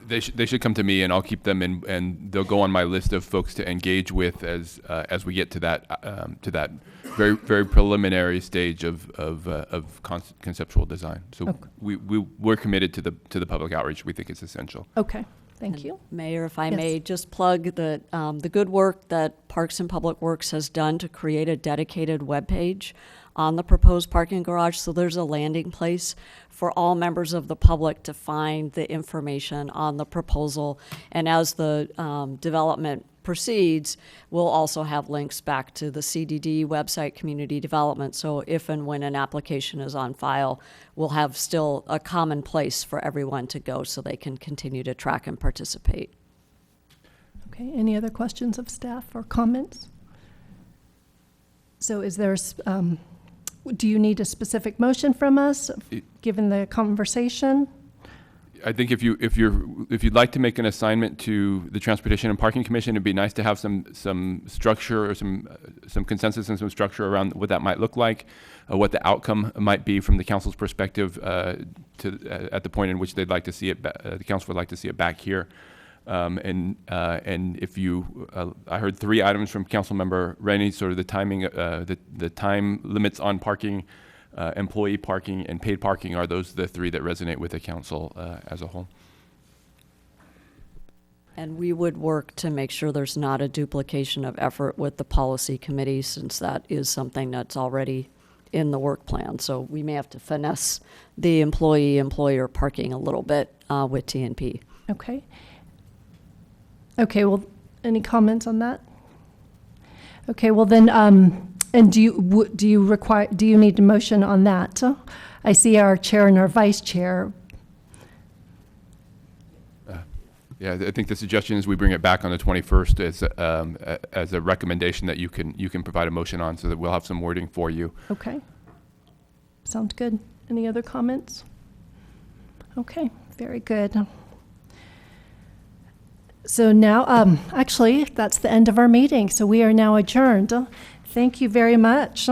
They should come to me, and I'll keep them in, and they'll go on my list of folks to engage with as we get to that very preliminary stage of conceptual design. So Okay. we're committed to the public outreach. We think it's essential. Okay, thank you. Mayor, if I Yes. may just plug the good work that Parks and Public Works has done to create a dedicated webpage on the proposed parking garage. So there's a landing place for all members of the public to find the information on the proposal. And as the development proceeds, we'll also have links back to the CDD website, community development. So if and when an application is on file, we'll have still a common place for everyone to go so they can continue to track and participate. Okay, any other questions of staff or comments? So is there, do you need a specific motion from us, given the conversation? I think if you'd like to make an assignment to the Transportation and Parking Commission, it'd be nice to have some structure or some consensus and some structure around what that might look like, what the outcome might be from the council's perspective at the point in which they'd like to see it. The council would like to see it back here. And if you, I heard 3 items from Councilmember Rennie, sort of the timing, the time limits on parking, employee parking, and paid parking. Are those the 3 that resonate with the council as a whole? And we would work to make sure there's not a duplication of effort with the policy committee, since that is something that's already in the work plan. So we may have to finesse the employee-employer parking a little bit with TNP. Okay. Okay, well, any comments on that? Okay, well then, and do you need a motion on that? I see our chair and our vice chair. Yeah, I think the suggestion is we bring it back on the 21st as a recommendation that you can provide a motion on, so that we'll have some wording for you. Okay. Sounds good. Any other comments? Okay, very good. So now, actually, that's the end of our meeting. So we are now adjourned. Thank you very much.